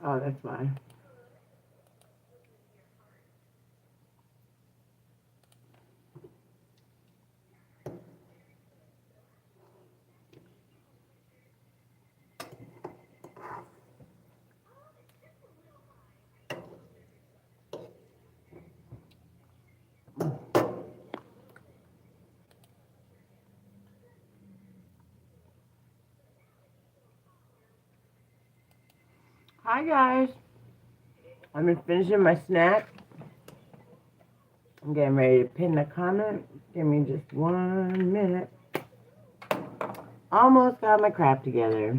Oh, that's why. Hi, guys. I'm just finishing my snack. I'm getting ready to pin the comment. Give me just 1 minute. Almost got my crap together.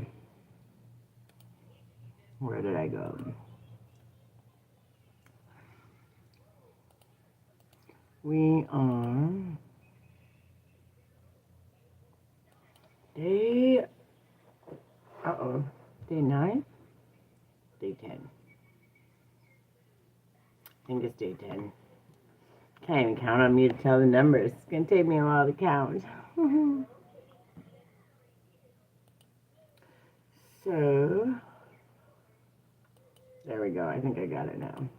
Where did I go? We are day, day 9? Day 10. I think it's day 10. Can't even count on me to tell the numbers. It's going to take me a while to count. So, there we go. I think I got it now.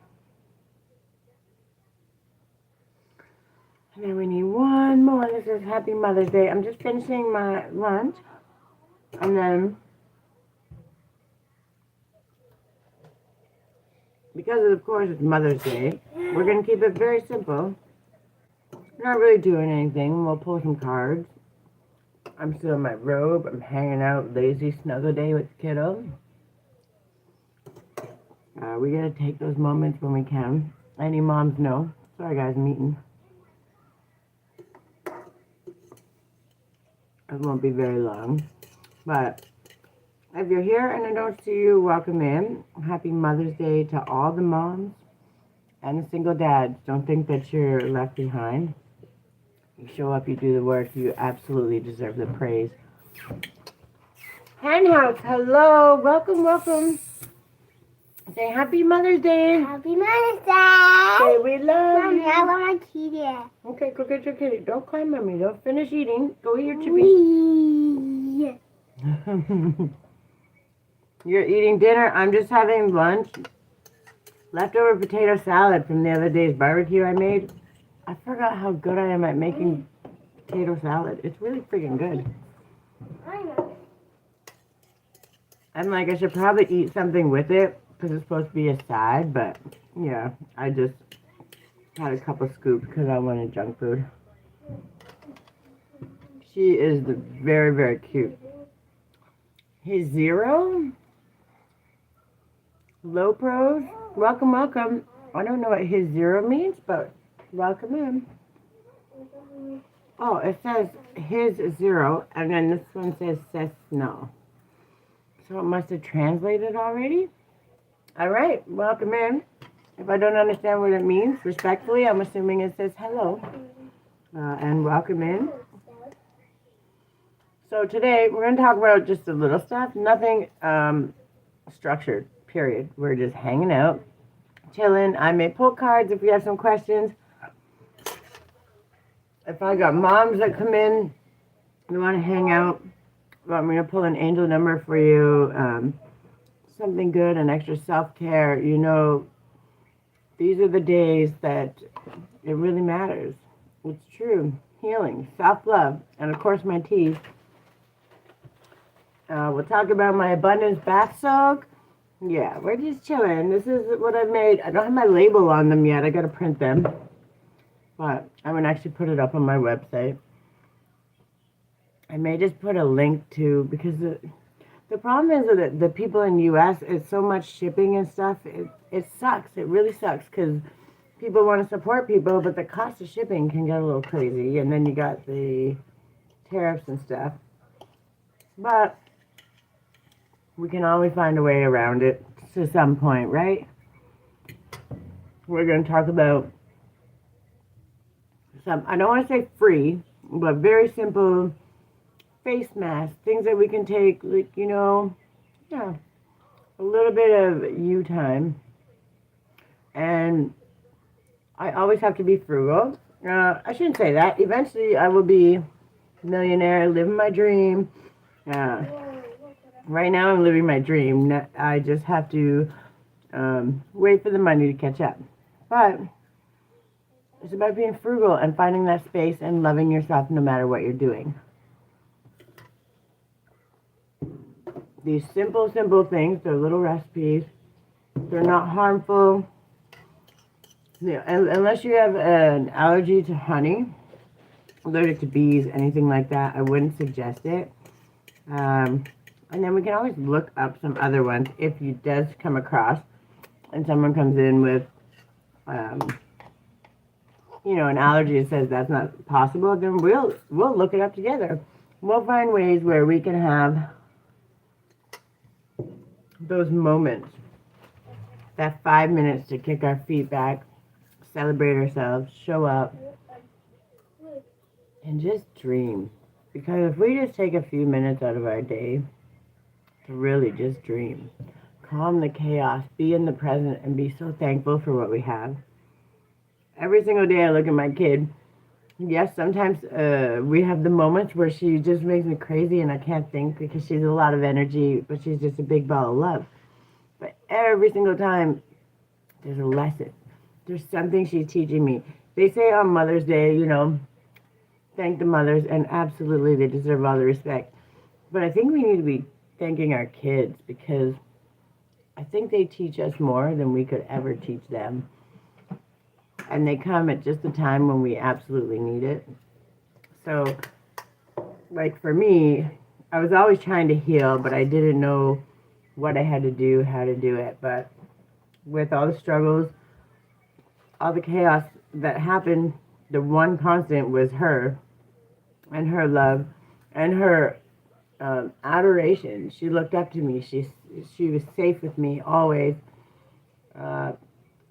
And then we need one more. This is Happy Mother's Day. I'm just finishing my lunch. And then, because of course it's Mother's Day, we're going to keep it very simple. We're not really doing anything. We'll pull some cards. I'm still in my robe. I'm hanging out lazy snuggle day with the kiddo. We gotta take those moments when we can. Any moms know. Sorry guys, I'm eating. It won't be very long. But if you're here and I don't see you, welcome in. Happy Mother's Day to all the moms and the single dads. Don't think that you're left behind. You show up, you do the work, you absolutely deserve the praise. Henhouse, hello, welcome, welcome. Say Happy Mother's Day. Happy Mother's Day. Say we love Mommy, you. I want my kitty. Okay, go get your kitty. Don't climb on me. Don't finish eating. Go eat your chippy. You're eating dinner. I'm just having lunch. Leftover potato salad from the other day's barbecue I made. I forgot how good I am at making potato salad. It's really freaking good. I know. I'm like, I should probably eat something with it because it's supposed to be a side, but yeah, I just had a couple scoops because I wanted junk food. She is very, very cute. His Zero? Low pros? Welcome, welcome. I don't know what his Zero means, but welcome in. Oh, it says his Zero, and then this one says no. So it must have translated already? All right, welcome in. If I don't understand what it means, respectfully, I'm assuming it says hello. And welcome in. So today, we're going to talk about just the little stuff. Nothing structured, period. We're just hanging out, chilling. I may pull cards if you have some questions. If I got moms that come in, you want to hang out, want me to pull an angel number for you, something good, an extra self-care, you know, these are the days that it really matters. It's true. Healing, self-love, and of course my teas. We'll talk about my abundance bath soak. Yeah, we're just chilling. This is what I've made. I don't have my label on them yet. I got to print them. But I'm going to actually put it up on my website. I may just put a link to, because the problem is that the people in the U.S., it's so much shipping and stuff. It sucks. It really sucks because people want to support people, but the cost of shipping can get a little crazy. And then you got the tariffs and stuff. But we can always find a way around it to some point, right? We're going to talk about some, I don't want to say free, but very simple face masks, things that we can take, like, you know, yeah, a little bit of you time. And I always have to be frugal. I shouldn't say that. Eventually, I will be a millionaire, living my dream. Right now, I'm living my dream. I just have to wait for the money to catch up. But it's about being frugal and finding that space and loving yourself no matter what you're doing. These simple, simple things, they're little recipes. They're not harmful. Yeah, unless you have an allergy to honey, allergic to bees, anything like that, I wouldn't suggest it. And then we can always look up some other ones if you does come across and someone comes in with, um, an allergy that says that's not possible, then we'll look it up together. We'll find ways where we can have those moments, that 5 minutes to kick our feet back, celebrate ourselves, show up, and just dream. Because if we just take a few minutes out of our day to really just dream, calm the chaos, be in the present, and be so thankful for what we have. Every single day I look at my kid. Yes, sometimes we have the moments where she just makes me crazy and I can't think because she's a lot of energy, but she's just a big ball of love. But every single time, there's a lesson. There's something she's teaching me. They say on Mother's Day, thank the mothers, and absolutely they deserve all the respect. But I think we need to be thanking our kids because I think they teach us more than we could ever teach them. And they come at just the time when we absolutely need it. So, like for me, I was always trying to heal, but I didn't know what I had to do, how to do it. But with all the struggles, all the chaos that happened, the one constant was her and her love and her adoration. She looked up to me. She was safe with me always.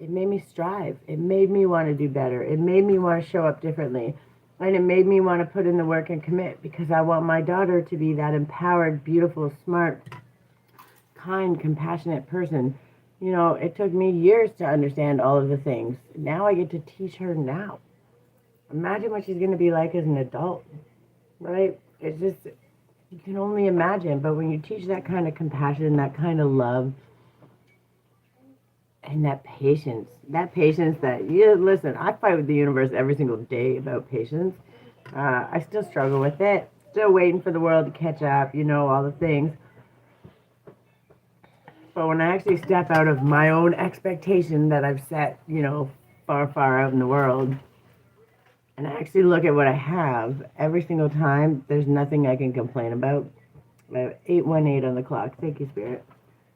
It made me strive. It made me want to do better. It made me want to show up differently. And it made me want to put in the work and commit because I want my daughter to be that empowered, beautiful, smart, kind, compassionate person. It took me years to understand all of the things. Now I get to teach her now. Imagine what she's going to be like as an adult, right? It's just, you can only imagine. But when you teach that kind of compassion, that kind of love, and that patience that, listen, I fight with the universe every single day about patience. I still struggle with it. Still waiting for the world to catch up, all the things. But when I actually step out of my own expectation that I've set, far, far out in the world, and I actually look at what I have every single time, there's nothing I can complain about. I have 818 on the clock. Thank you, Spirit.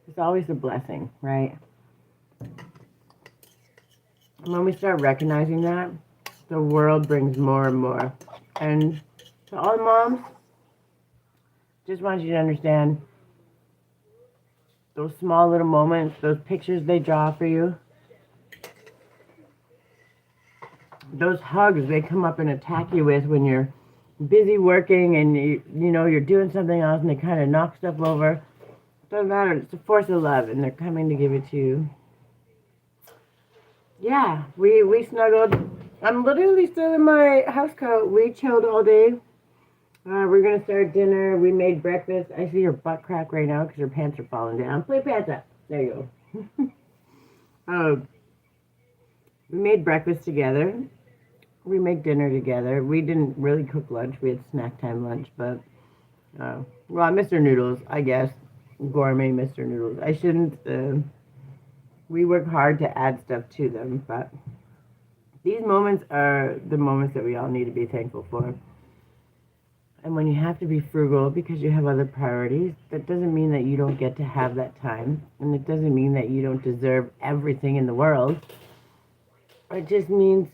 It's always a blessing, right? And when we start recognizing that, the world brings more and more. And to all the moms, just want you to understand those small little moments, those pictures they draw for you, those hugs they come up and attack you with when you're busy working and you're doing something else and they kind of knock stuff over. Doesn't matter. It's a force of love and they're coming to give it to you. Yeah, we snuggled. I'm literally still in my house coat. We chilled all day. We're going to start dinner. We made breakfast. I see your butt crack right now because your pants are falling down. Put your pants up. There you go. We made breakfast together. We make dinner together. We didn't really cook lunch. We had snack time lunch, but, Mr. Noodles, I guess. Gourmet Mr. Noodles. I shouldn't, we work hard to add stuff to them, but these moments are the moments that we all need to be thankful for. And when you have to be frugal because you have other priorities, that doesn't mean that you don't get to have that time. And it doesn't mean that you don't deserve everything in the world. It just means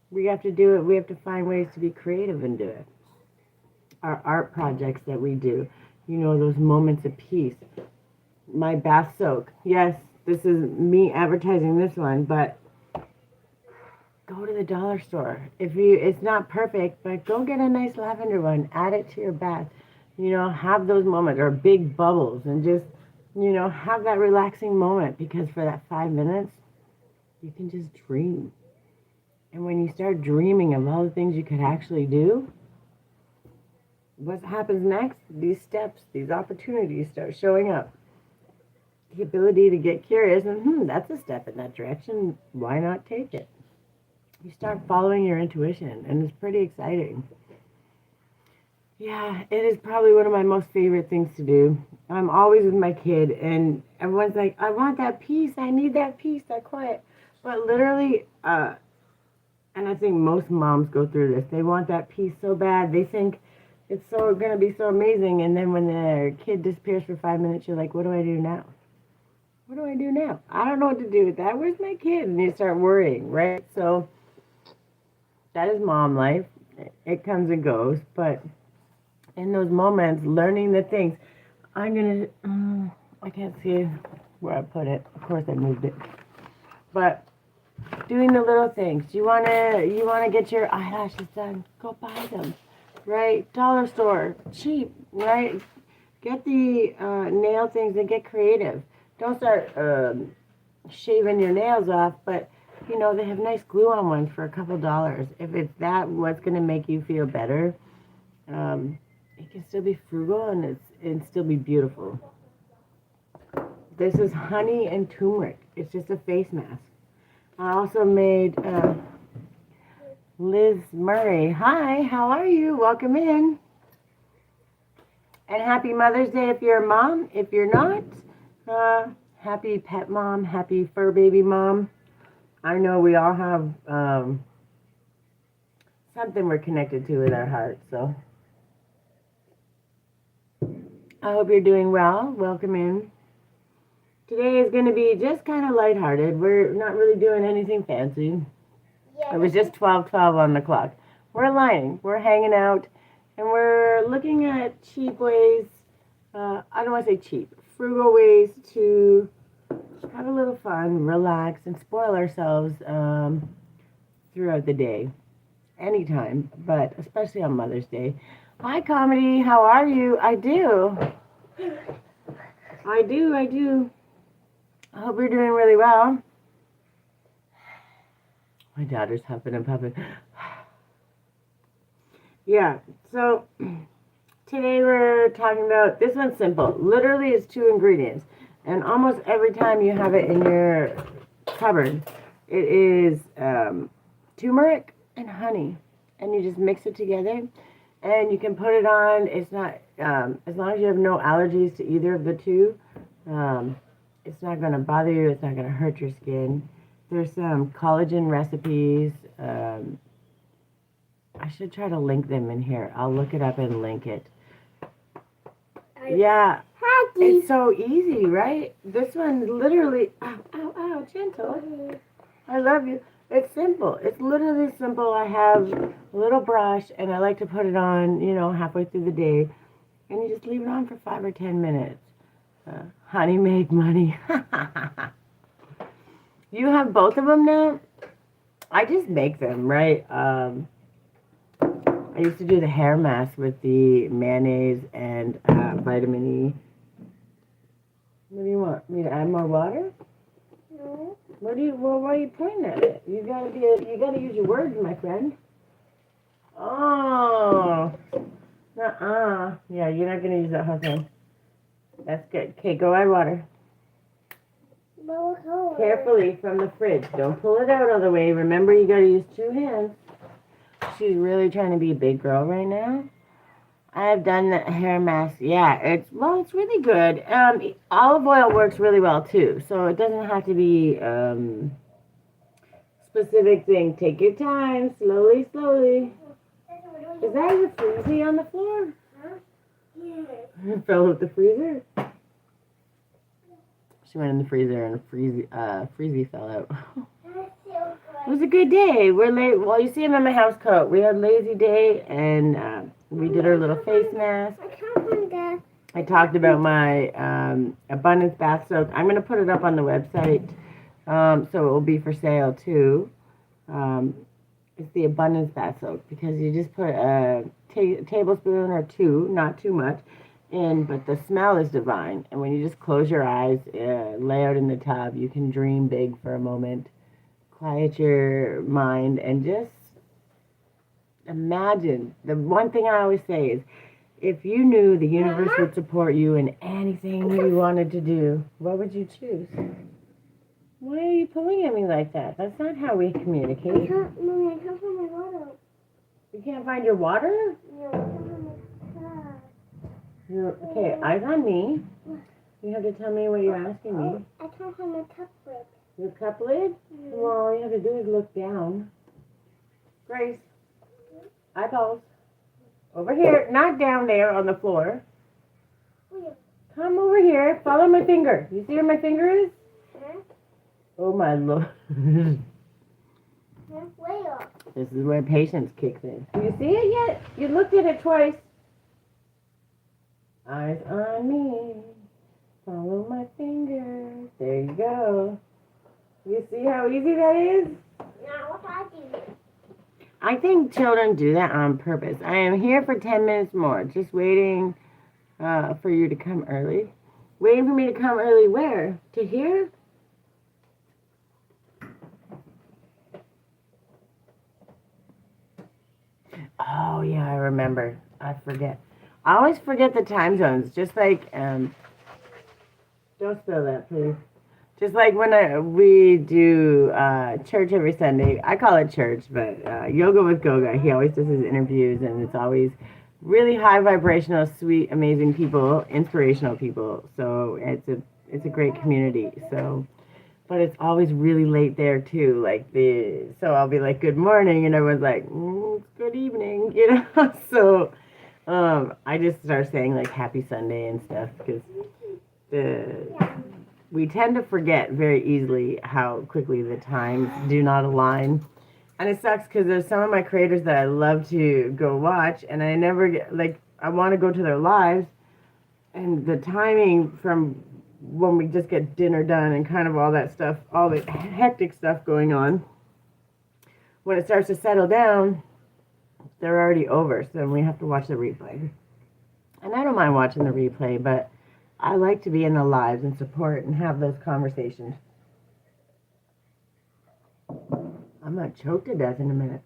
we have to do it. We have to find ways to be creative and do it. Our art projects that we do, those moments of peace. My bath soak. Yes, this is me advertising this one, but go to the dollar store. It's not perfect, but go get a nice lavender one. Add it to your bath. Have those moments or big bubbles and just, have that relaxing moment because for that 5 minutes, you can just dream. And when you start dreaming of all the things you could actually do, what happens next? These steps, these opportunities start showing up. the ability to get curious and that's a step in that direction. Why not take it? You start following your intuition, and it's pretty exciting. Yeah, it is probably one of my most favorite things to do. I'm always with my kid, and everyone's like, I want that peace. I need that peace, that quiet. But literally, and I think most moms go through this, they want that peace so bad. They think it's so going to be so amazing. And then when their kid disappears for 5 minutes, you're like, what do I do now? What do I do now? I don't know what to do with that. Where's my kid? And you start worrying, right? So that is mom life. It comes and goes. But in those moments, learning the things, I'm going to, I can't see where I put it. Of course I moved it. But doing the little things. You wanna get your eyelashes done, go buy them. Right? Dollar store, cheap, right? Get the nail things and get creative. Don't start shaving your nails off, but they have nice glue-on ones for a couple dollars. If it's what's gonna make you feel better, it can still be frugal and still be beautiful. This is honey and turmeric. It's just a face mask. I also made Liz Murray. Hi, how are you? Welcome in. And happy Mother's Day if you're a mom. If you're not, happy pet mom, happy fur baby mom. I know we all have something we're connected to with our hearts. So I hope you're doing well. Welcome in. Today is going to be just kind of lighthearted. We're not really doing anything fancy. Yeah. It was just 12:12 on the clock. We're aligning. We're hanging out. And we're looking at cheap ways. I don't want to say cheap. Frugal ways to have a little fun, relax, and spoil ourselves throughout the day. Anytime. But especially on Mother's Day. Hi, Comedy. How are you? I do. I do. I hope you're doing really well. My daughter's huffing and puffing. Yeah, so today we're talking about, this one's simple. Literally it's 2 ingredients. And almost every time you have it in your cupboard, it is turmeric and honey. And you just mix it together. And you can put it on. It's not, as long as you have no allergies to either of the two, it's not going to bother you. It's not going to hurt your skin. There's some collagen recipes. I should try to link them in here. I'll look it up and link it. Yeah. It's so easy, right? This one literally, ow, gentle. I love you. It's simple. It's literally simple. I have a little brush and I like to put it on, halfway through the day. And you just leave it on for 5 or 10 minutes. Honey made money. You have both of them now? I just make them, right? I used to do the hair mask with the mayonnaise and vitamin E. What do you want? Me to add more water? No. Why are you pointing at it? You gotta use your words, my friend. Oh. Yeah, you're not gonna use that whole thing. That's good. Okay, go add water. Carefully from the fridge. Don't pull it out all the way. Remember, you gotta use 2 hands. She's really trying to be a big girl right now. I have done the hair mask. Yeah, it's really good. Olive oil works really well too, so it doesn't have to be specific thing. Take your time, slowly. Is that your freezy on the floor? Huh? Yeah. It fell with the freezer. She went in the freezer and a freezy fell out. It was a good day. We're late. Well, you see him in my house coat. We had lazy day, and we did our little face mask. I talked about my abundance bath soak. I'm going to put it up on the website, so it will be for sale too. It's the abundance bath soak because you just put a tablespoon or 2, not too much, in, but the smell is divine. And when you just close your eyes, lay out in the tub, you can dream big for a moment. Quiet your mind and just imagine. The one thing I always say is If you knew the universe would support you in anything you wanted to do, what would you choose? Why are you pulling at me like that? That's not how we communicate. Mommy, I can't find my water. You can't find your water? No, I can't find my car. Okay, eyes on me. You have to tell me what you're asking me. I can't find my cup lid. Your cup lid? Well, all you have to do is look down. Grace, eyeballs. Over here, not down there on the floor. Come over here. Follow my finger. You see where my finger is? Oh my Lord. Way up. This is where patience kicks in. Do you see it yet? You looked at it twice. Eyes on me. Follow my finger. There you go. You see how easy that is? Now what I do? I think children do that on purpose. I am here for 10 minutes more, just waiting for you to come early. Waiting for me to come early where? To here? Oh, yeah, I remember. I forget. I always forget the time zones, just like, don't spill that, please. Just like when we do church every Sunday. I call it church, but Yoga with Goga, he always does his interviews, and it's always really high vibrational, sweet, amazing people, inspirational people. So it's a great community. So, but it's always really late there too. So I'll be like, good morning, and everyone's like, it's good evening, you know. So I just start saying like happy Sunday and stuff because we tend to forget very easily how quickly the times do not align. And it sucks because there's some of my creators that I love to go watch, and I never get, like, I want to go to their lives, and the timing from when we just get dinner done and kind of all that stuff, all the hectic stuff going on, when it starts to settle down, they're already over, so then we have to watch the replay. And I don't mind watching the replay, but I like to be in the lives and support and have those conversations. I'm not choked to death in a minute.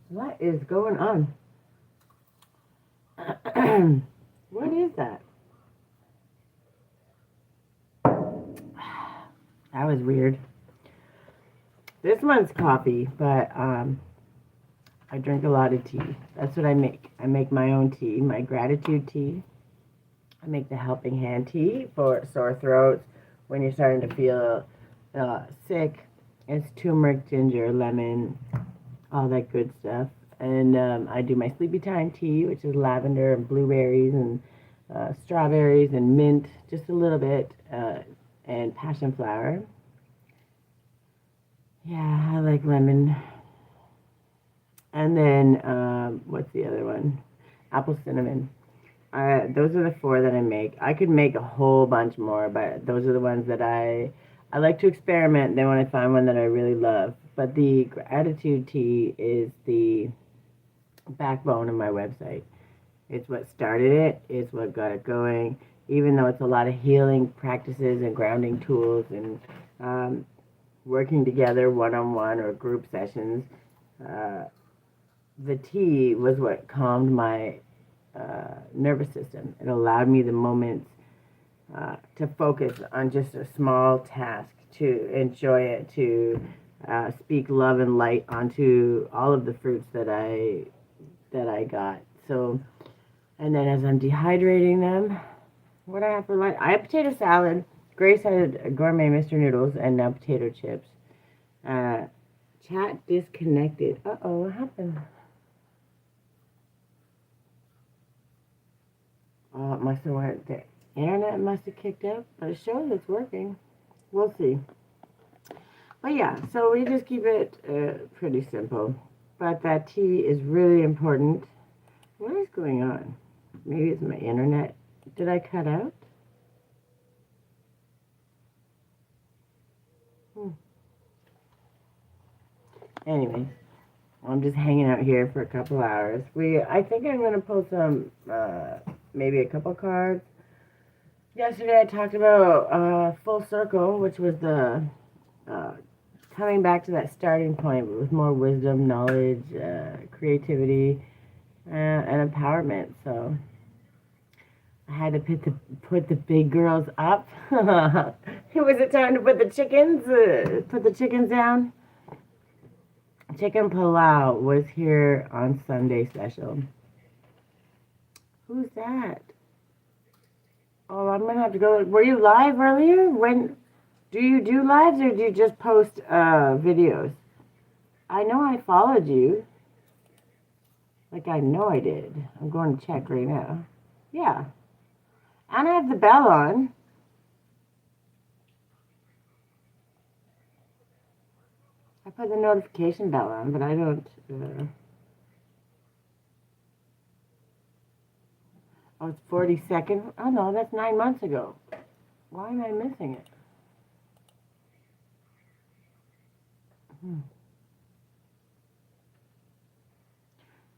What is going on? What is that? That was weird. This one's coffee, but I drink a lot of tea. That's what I make. I make my own tea, my gratitude tea. I make the helping hand tea for sore throats when you're starting to feel sick. It's turmeric, ginger, lemon, all that good stuff. And I do my sleepy time tea, which is lavender and blueberries and strawberries and mint, just a little bit, and passion flower. Yeah, I like lemon. And then, what's the other one? Apple cinnamon. Those are the 4 that I make. I could make a whole bunch more, but those are the ones that I like to experiment. Then when I find one that I really love. But the gratitude tea is the backbone of my website. It's what started it. It's what got it going. Even though it's a lot of healing practices and grounding tools and working together one-on-one or group sessions, the tea was what calmed my nervous system. It allowed me the moments to focus on just a small task, to enjoy it, to speak love and light onto all of the fruits that I got. So, and then as I'm dehydrating them, what I have for lunch? I have potato salad. Grace had gourmet Mr. Noodles and now potato chips. Chat disconnected. Uh-oh, what happened? Oh, it must have went. The internet must have kicked up, but it shows it's working. We'll see. But yeah, so we just keep it pretty simple. But that tea is really important. What is going on? Maybe it's my internet. Did I cut out? Anyways, I'm just hanging out here for a couple hours. I think I'm going to pull some, maybe a couple cards. Yesterday I talked about full circle, which was the coming back to that starting point with more wisdom, knowledge, creativity, and empowerment. So I had to put the big girls up. Was it time to put the chickens? Put the chickens down. Chicken Palau was here on Sunday special. Who's that? Oh, I'm gonna have to go. Were you live earlier? When do you do lives or do you just post videos? I know I followed you. Like I know I did. I'm going to check right now. Yeah. And I have the bell on. I put the notification bell on, but I don't. Oh, it's 42nd. Oh no, that's 9 months ago. Why am I missing it?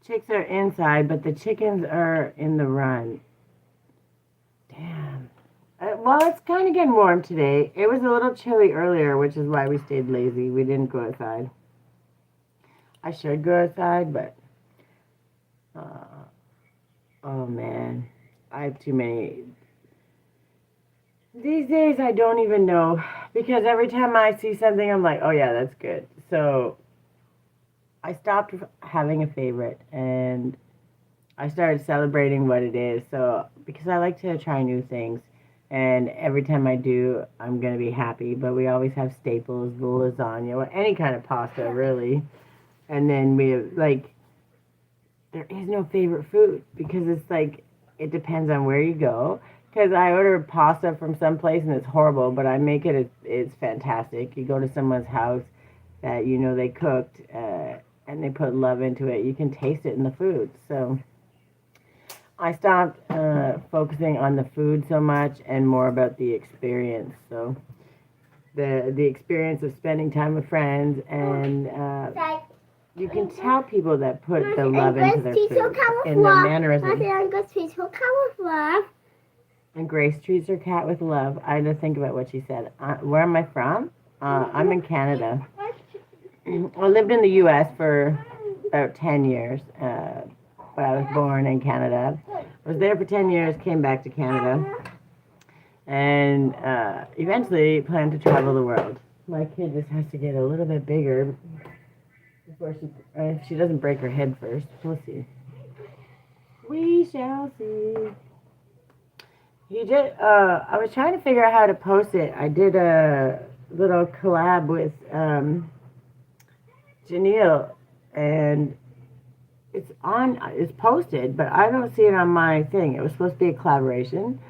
Chicks are inside, but the chickens are in the run. Damn. Well, it's kind of getting warm today. It was a little chilly earlier, which is why we stayed lazy. We didn't go outside. I should go outside, but oh man, I have too many. These days, I don't even know because every time I see something, I'm like, oh yeah, that's good. So I stopped having a favorite and I started celebrating what it is. So because I like to try new things. And every time I do, I'm going to be happy. But we always have staples, the lasagna, or any kind of pasta, really. And then we have, like, there is no favorite food because it's like, it depends on where you go. Because I order pasta from some place and it's horrible, but I make it, it's fantastic. You go to someone's house that you know they cooked and they put love into it. You can taste it in the food. So I stopped focusing on the food so much and more about the experience. So the experience of spending time with friends and you can tell people that put the love into their food in their mannerisms. And Grace treats her cat with love. I had to think about what she said. Where am I from? I'm in Canada. I lived in the U.S. for about 10 years. But I was born in Canada. I was there for 10 years, came back to Canada, and eventually planned to travel the world. My kid just has to get a little bit bigger before she doesn't break her head first. We'll see. We shall see. He did. I was trying to figure out how to post it. I did a little collab with Janelle, and it's posted, but I don't see it on my thing. It was supposed to be a collaboration.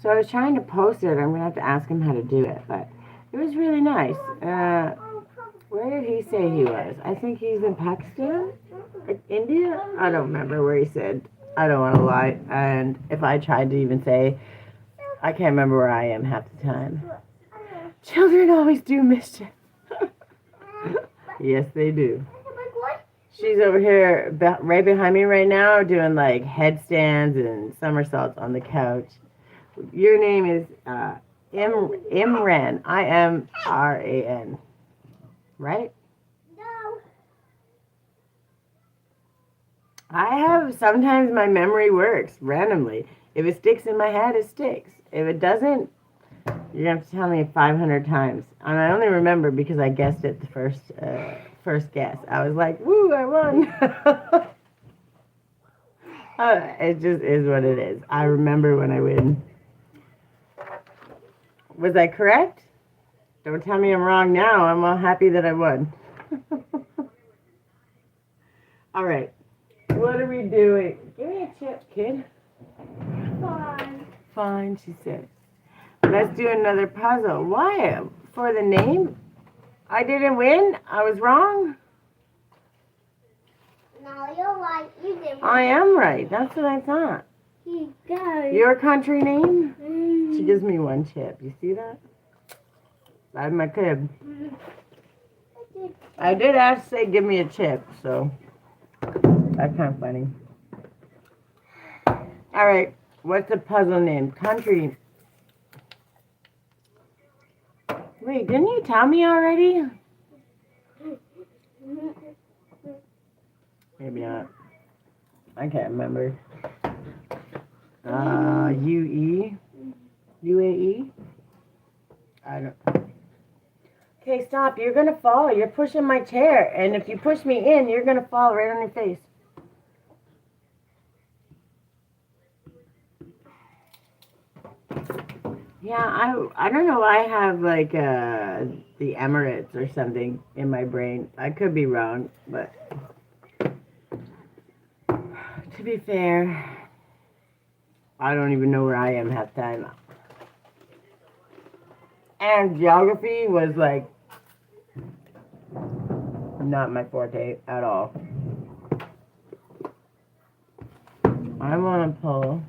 So I was trying to post it. I'm going to have to ask him how to do it, but it was really nice. Where did he say he was? I think he's in Pakistan? India? I don't remember where he said. I don't want to lie. And if I tried to even say, I can't remember where I am half the time. Children always do mischief. Yes, they do. She's over here right behind me right now doing like headstands and somersaults on the couch. Your name is Imran. Imran. Right? No. I have, sometimes my memory works randomly. If it sticks in my head, it sticks. If it doesn't, you're going to have to tell me 500 times. And I only remember because I guessed it the first guess. I was like, woo, I won. It just is what it is. I remember when I win. Was I correct? Don't tell me I'm wrong now. I'm all happy that I won. All right. What are we doing? Give me a chip, kid. Fine. Fine, she said. Let's do another puzzle. Why? For the name? I didn't win? I was wrong? No, you're right. You did. I am right. That's what I thought. You go. Your country name? She gives me one chip. You see that? I'm my kid. I did ask, say, give me a chip, so that's kind of funny. All right. What's the puzzle name? Country. Wait, didn't you tell me already? Maybe not. I can't remember. UE? UAE? I don't. Okay, stop. You're going to fall. You're pushing my chair. And if you push me in, you're going to fall right on your face. Yeah, I don't know why I have like the Emirates or something in my brain. I could be wrong, but to be fair, I don't even know where I am half the time. And geography was like not my forte at all. I want to pull.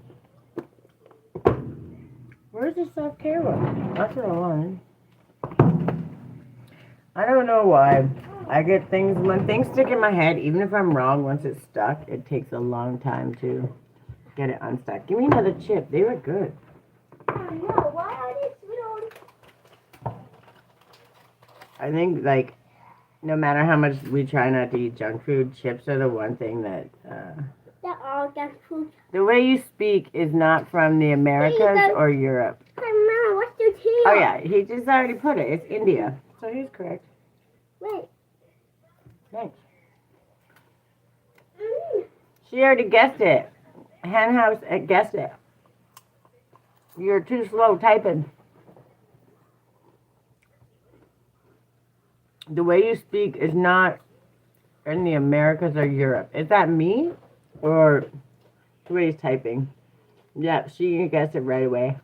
Where's the self-care one? That's what I wanted. I don't know why. I get things, when things stick in my head, even if I'm wrong, once it's stuck, it takes a long time to get it unstuck. Give me another chip. They were good. Oh no, why are these little... I think, like, no matter how much we try not to eat junk food, chips are the one thing that, They're all junk food. the way you speak is not from the Americas or Europe. Hey, Mama, what's your tail? Oh, yeah, he just already put it. It's India. So he's correct. Wait. Thanks. Mm. She already guessed it. Henhouse guessed it. You're too slow typing. The way you speak is not in the Americas or Europe. Is that me? Or the way he's typing? Yeah, she guessed it right away.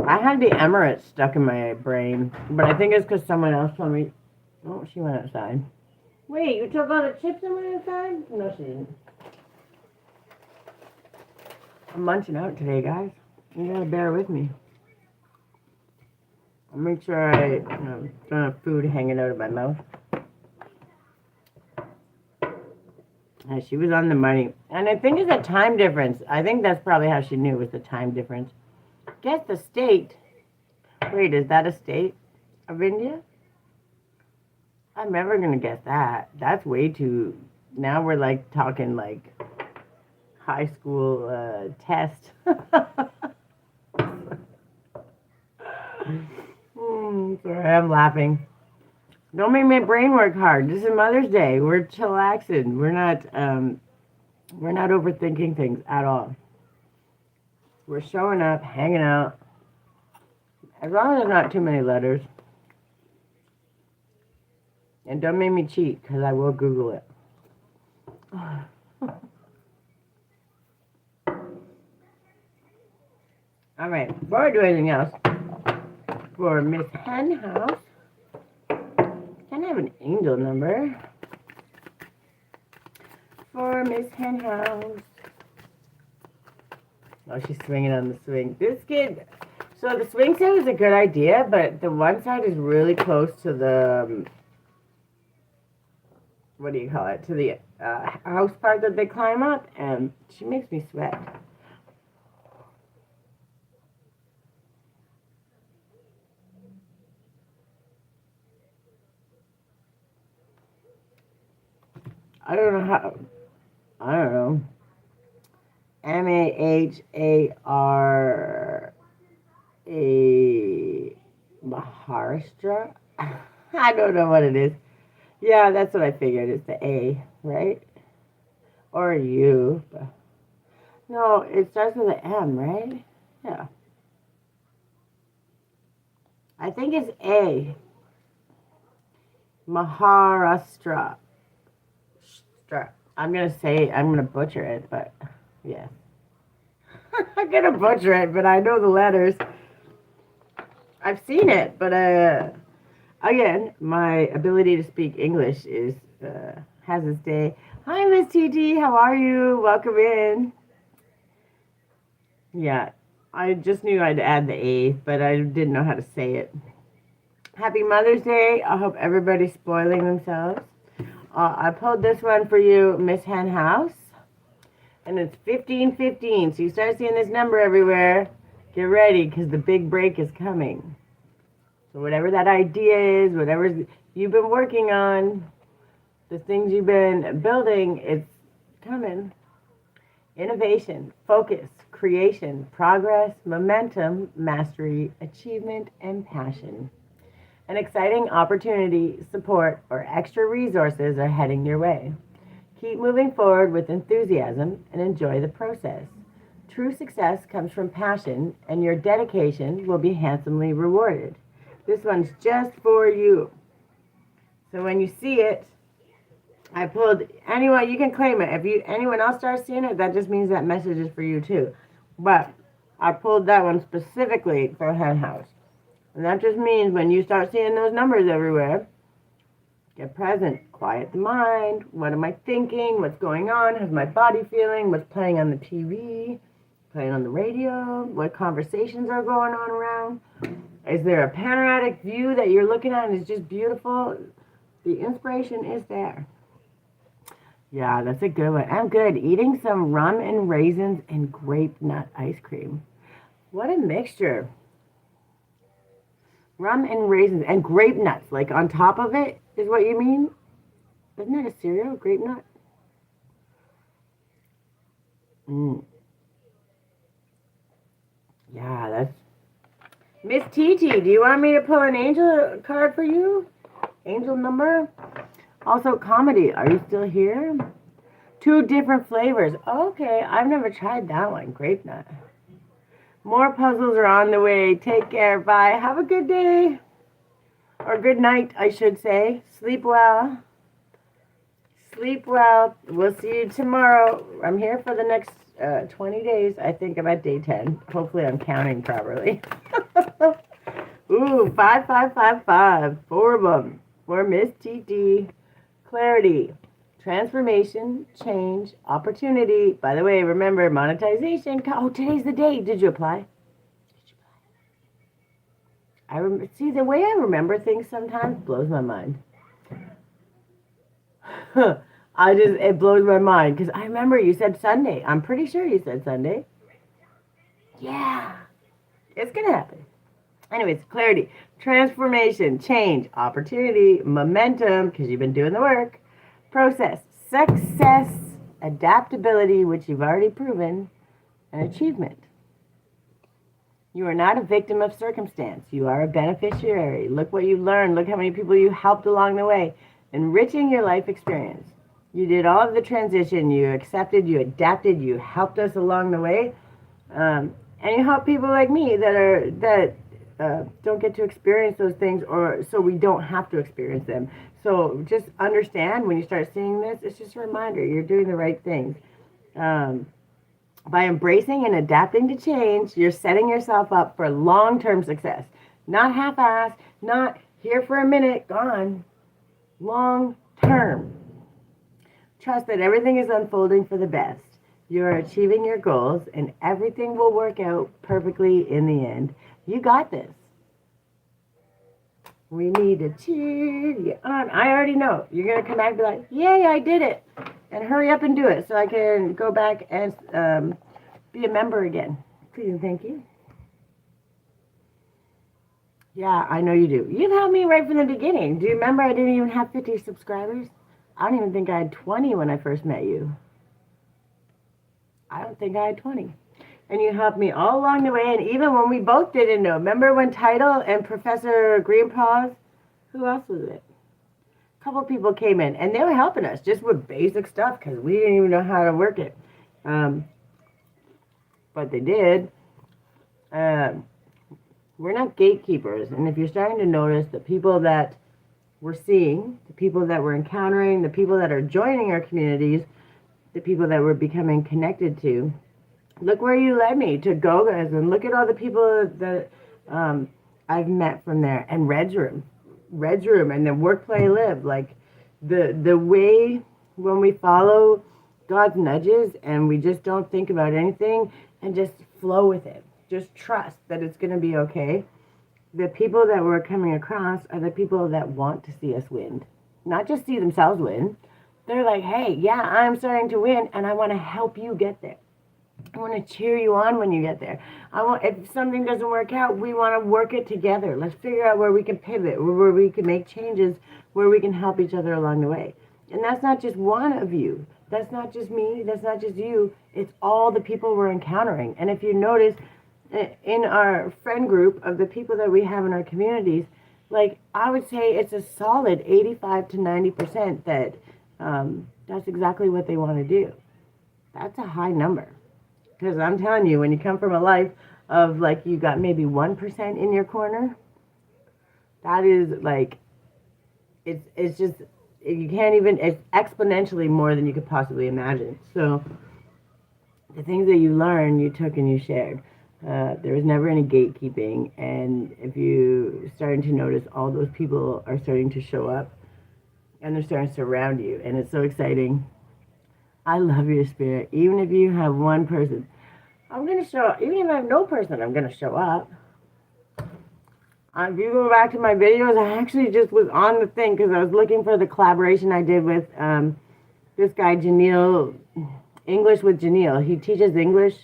I had the Emirates stuck in my brain, but I think it's because someone else told me. Oh, she went outside. Wait, you took all the chips and went outside? No, she didn't. I'm munching out today, guys. You gotta bear with me. I'll make sure I don't have food hanging out of my mouth. And she was on the money. And I think it's a time difference. I think that's probably how she knew, was the time difference. Guess the state. Wait, is that a state of India? I'm never going to guess that. That's way too... Now we're like talking like high school test. Sorry, I'm laughing. Don't make my brain work hard. This is Mother's Day. We're chillaxing. We're not overthinking things at all. We're showing up, hanging out. As long as there's not too many letters. And don't make me cheat, because I will Google it. All right, before I do anything else, for Miss Henhouse, can I have an angel number? For Miss Henhouse. Oh, she's swinging on the swing. This kid, so the swing set is a good idea, but the one side is really close to the, what do you call it, to the house part that they climb up, and she makes me sweat. I don't know how, I don't know. Mahara, Maharashtra? I don't know what it is. Yeah, that's what I figured. It's the A, right? Or a U. No, it starts with an M, right? Yeah. I think it's A. Maharashtra. I'm going to butcher it, but yeah. I'm going to butcher it, but I know the letters. I've seen it, but again, my ability to speak English is has its day. Hi, Miss TT. How are you? Welcome in. Yeah, I just knew I'd add the A, but I didn't know how to say it. Happy Mother's Day. I hope everybody's spoiling themselves. I pulled this one for you, Miss Henhouse. And it's 1515. So you start seeing this number everywhere. Get ready, because the big break is coming. So whatever that idea is, whatever's you've been working on, the things you've been building, it's coming. Innovation, focus, creation, progress, momentum, mastery, achievement, and passion. An exciting opportunity, support, or extra resources are heading your way. Keep moving forward with enthusiasm and enjoy the process. True success comes from passion, and your dedication will be handsomely rewarded. This one's just for you. So when you see it, I pulled anyone, you can claim it. If anyone else starts seeing it, that just means that message is for you too. But I pulled that one specifically for Hen House. And that just means when you start seeing those numbers everywhere, get present, quiet the mind. What am I thinking? What's going on? How's my body feeling? What's playing on the TV? Playing on the radio? What conversations are going on around? Is there a panoramic view that you're looking at and it's just beautiful? The inspiration is there. Yeah, that's a good one. I'm good. Eating some rum and raisins and grape nut ice cream. What a mixture. Rum and raisins and grape nuts, like on top of it, is what you mean? Isn't that a cereal, grape nut? Yeah, that's... Miss TT, do you want me to pull an angel card for you? Angel number? Also, comedy. Are you still here? 2 different flavors. Okay, I've never tried that one. Grape nut. More puzzles are on the way. Take care. Bye. Have a good day. Or good night, I should say. Sleep well. Sleep well. We'll see you tomorrow. I'm here for the next 20 days. I think I'm at day 10. Hopefully I'm counting properly. Ooh, 5555. 4 of them. For Miss TT. Clarity. Transformation, change, opportunity. By the way, remember, monetization. Oh, today's the day. Did you apply? See, the way I remember things sometimes blows my mind. It blows my mind because I remember you said Sunday. I'm pretty sure you said Sunday. Yeah, it's going to happen. Anyways, clarity, transformation, change, opportunity, momentum, because you've been doing the work. Process, success, adaptability, which you've already proven, and achievement. You are not a victim of circumstance. You are a beneficiary. Look what you learned. Look how many people you helped along the way, enriching your life experience. You did all of the transition. You accepted, you adapted, you helped us along the way. And you help people like me that don't get to experience those things, or so we don't have to experience them. So just understand when you start seeing this, it's just a reminder you're doing the right things. By embracing and adapting to change, you're setting yourself up for long-term success. Not half-assed, not here for a minute, gone. Long-term. Trust that everything is unfolding for the best. You are achieving your goals, and everything will work out perfectly in the end. You got this. We need to cheer you on. I already know. You're going to come back and be like, yay, I did it. And hurry up and do it so I can go back and be a member again. Please and thank you. Yeah, I know you do. You've helped me right from the beginning. Do you remember I didn't even have 50 subscribers? I don't even think I had 20 when I first met you. I don't think I had 20. And you helped me all along the way, and even when we both didn't know. Remember when Title and Professor Greenpaws, who else was it? A couple people came in, and they were helping us just with basic stuff because we didn't even know how to work it. But they did. We're not gatekeepers, and if you're starting to notice the people that we're seeing, the people that we're encountering, the people that are joining our communities, the people that we're becoming connected to, look where you led me to Goga's, and look at all the people that I've met from there. And Red's Room, and then Work, Play, Live. Like the way when we follow God's nudges and we just don't think about anything and just flow with it, just trust that it's going to be okay. The people that we're coming across are the people that want to see us win, not just see themselves win. They're like, hey, yeah, I'm starting to win, and I want to help you get there. I want to cheer you on when you get there. If something doesn't work out, we want to work it together. Let's figure out where we can pivot, where we can make changes, where we can help each other along the way. And that's not just one of you. That's not just me. That's not just you. It's all the people we're encountering. And if you notice, in our friend group of the people that we have in our communities, like I would say it's a solid 85 to 90% that that's exactly what they want to do. That's a high number. Because I'm telling you, when you come from a life of like you got maybe 1% in your corner, that is like, it's just, you can't even, it's exponentially more than you could possibly imagine. So the things that you learned, you took and you shared. There was never any gatekeeping. And if you starting to notice, all those people are starting to show up and they're starting to surround you. And it's so exciting. I love your spirit. Even if you have one person, I'm going to show up. Even if I have no person, I'm going to show up. If you go back to my videos, I actually just was on the thing because I was looking for the collaboration I did with this guy, Janelle, English with Janelle. He teaches English.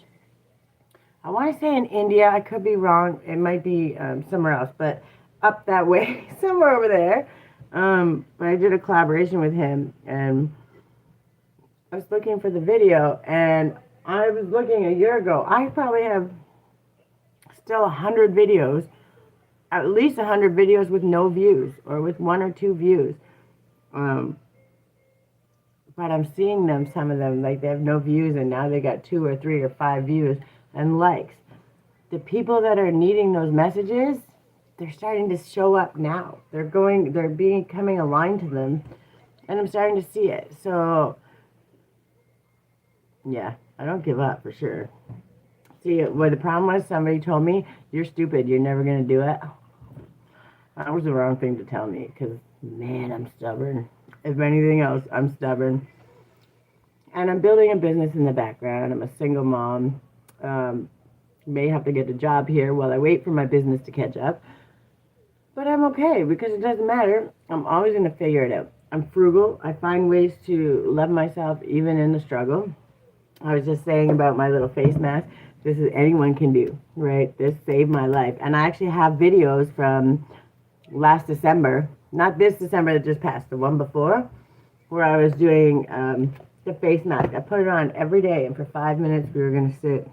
I want to say in India. I could be wrong. It might be somewhere else, but up that way, somewhere over there. But I did a collaboration with him, and I was looking for the video, and I was looking a year ago. I probably have still 100 videos, at least 100 videos with no views or with 1 or 2 views. But I'm seeing them, some of them, like they have no views and now they got 2 or 3 or 5 views and likes. The people that are needing those messages, they're starting to show up now. They're becoming aligned to them, and I'm starting to see it. So, yeah, I don't give up for sure. See, what the problem was, somebody told me, you're stupid, you're never going to do it. That was the wrong thing to tell me, because, man, I'm stubborn. If anything else, I'm stubborn. And I'm building a business in the background. I'm a single mom. May have to get a job here while I wait for my business to catch up. But I'm okay, because it doesn't matter. I'm always going to figure it out. I'm frugal. I find ways to love myself even in the struggle. I was just saying about my little face mask. This is anyone can do, right? This saved my life. And I actually have videos from last December, not this December that just passed, the one before, where I was doing the face mask. I put it on every day, and for 5 minutes we were going to sit.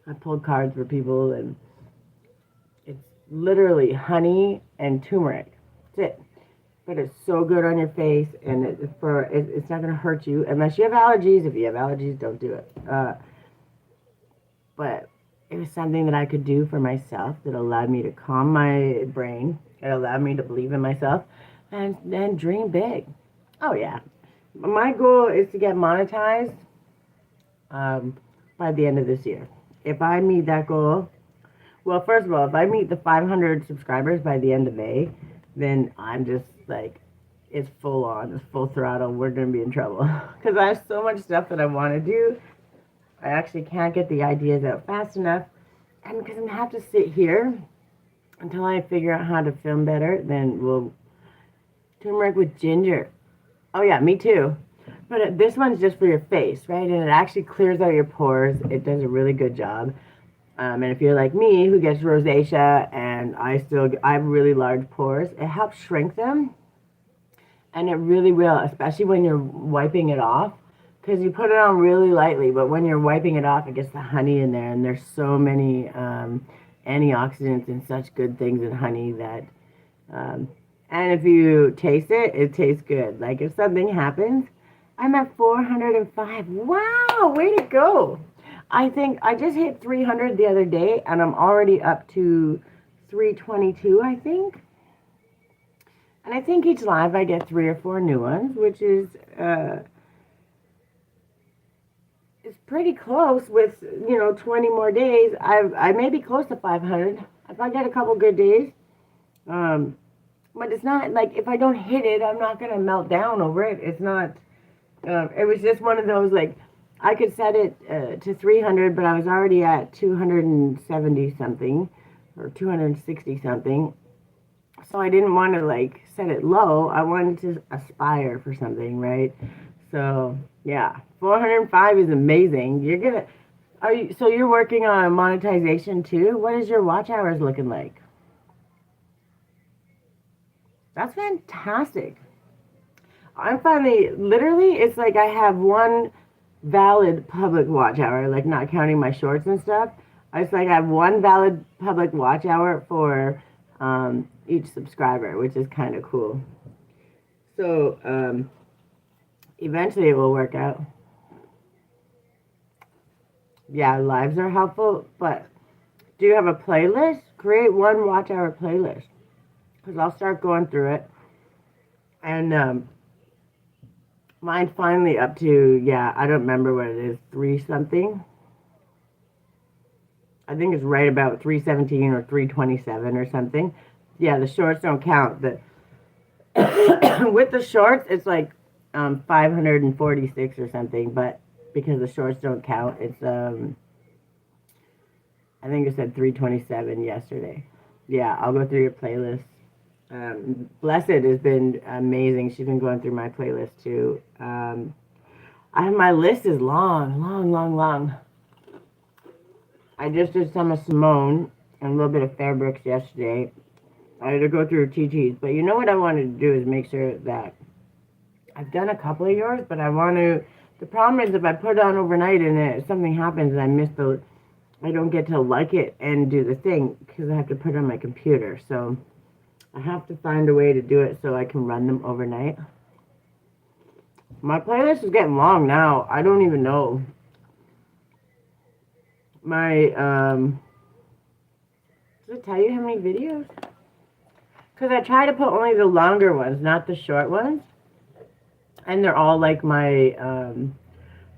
I pulled cards for people, and it's literally honey and turmeric. That's it. But it's so good on your face, and it's not going to hurt you unless you have allergies. If you have allergies, don't do it. But it was something that I could do for myself that allowed me to calm my brain. It allowed me to believe in myself and then dream big. Oh, yeah. My goal is to get monetized by the end of this year. If I meet that goal, well, first of all, if I meet the 500 subscribers by the end of May, then I'm just like, it's full on, it's full throttle. We're going to be in trouble. Because I have so much stuff that I want to do. I actually can't get the ideas out fast enough. And because I'm going to have to sit here until I figure out how to film better, then we'll turmeric with ginger. Oh, yeah, me too. But this one's just for your face, right? And it actually clears out your pores. It does a really good job. And if you're like me, who gets rosacea, and I have really large pores, it helps shrink them. And it really will, especially when you're wiping it off. Because you put it on really lightly, but when you're wiping it off, it gets the honey in there. And there's so many antioxidants and such good things in honey that... and if you taste it, it tastes good. Like if something happens, I'm at 405. Wow, way to go. I think I just hit 300 the other day, and I'm already up to 322, I think. And I think each live I get 3 or 4 new ones, which is it's pretty close with, 20 more days. I may be close to 500 if I get a couple good days. But it's not like if I don't hit it, I'm not going to melt down over it. It's not, it was just one of those, like, I could set it to 300, but I was already at 270 something or 260 something. So I didn't want to, like, set it low. I wanted to aspire for something, right? So yeah, 405 is amazing. So you're working on monetization too? What is your watch hours looking like? That's fantastic. I'm finally, literally, it's like I have one valid public watch hour, like not counting my shorts and stuff. It's like I have one valid public watch hour for each subscriber, which is kind of cool. So eventually it will work out. Yeah, lives are helpful, but do you have a playlist? Create one watch hour playlist because I'll start going through it. And mine's finally up to, yeah, I don't remember what it is, 3 something. I think it's right about 317 or 327 or something. Yeah, the shorts don't count. With the shorts, it's like 546 or something, but because the shorts don't count, it's I think it said 327 yesterday. Yeah, I'll go through your playlist. Blessed has been amazing. She's been going through my playlist too. My list is long, long, long, long. I just did some of Simone and a little bit of Fairbrooks yesterday. I had to go through TT's, but you know what I wanted to do is make sure that I've done a couple of yours, but I want to. The problem is if I put it on overnight and something happens and I don't get to like it and do the thing because I have to put it on my computer. So I have to find a way to do it so I can run them overnight. My playlist is getting long now. I don't even know. My, does it tell you how many videos? Because I try to put only the longer ones, not the short ones. And they're all like my,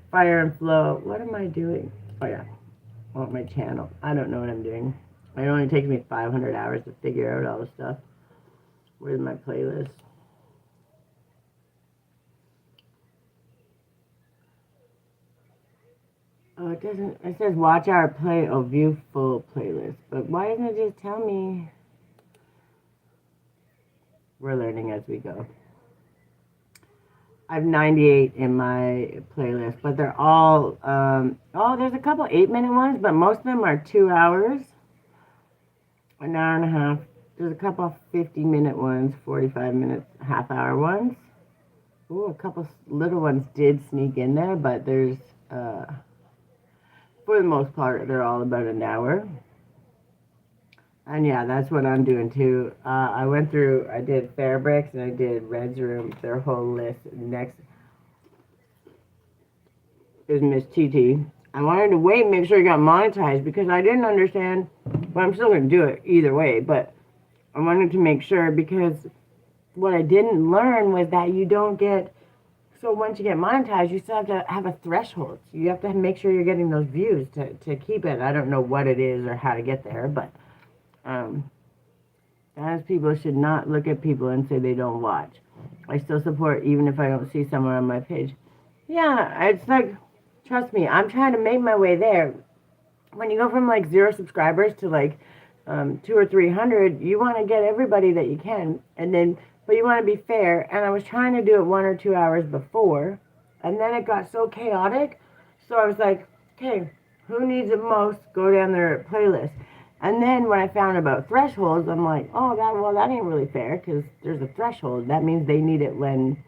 fire and flow. What am I doing? Oh yeah, on my channel. I don't know what I'm doing. It only takes me 500 hours to figure out all the stuff. Where's my playlist? Oh, it doesn't. It says watch our play or view full playlist. But why doesn't it just tell me? We're learning as we go. I have 98 in my playlist, but they're all, there's a couple 8-minute ones, but most of them are 2 hours, an hour and a half. There's a couple 50-minute ones, 45 minutes, half-hour ones. Ooh, a couple little ones did sneak in there, but there's, for the most part, they're all about an hour. And yeah, that's what I'm doing too. I did Fairbricks and I did Red's Room, their whole list. Next is Miss TT. I wanted to wait and make sure it got monetized because I didn't understand, but I'm still going to do it either way. But I wanted to make sure because what I didn't learn was that you don't get, so once you get monetized, you still have to have a threshold. You have to make sure you're getting those views to keep it. I don't know what it is or how to get there, but as people should not look at people and say they don't watch. I still support even if I don't see someone on my page. Yeah, it's like, trust me, I'm trying to make my way there. When you go from like 0 subscribers to like 200 or 300, you want to get everybody that you can, but you want to be fair. And I was trying to do it 1 or 2 hours before, and then it got so chaotic. So I was like, okay, who needs it most? Go down their playlist. And then when I found about thresholds, I'm like, oh, that ain't really fair because there's a threshold. That means they need it when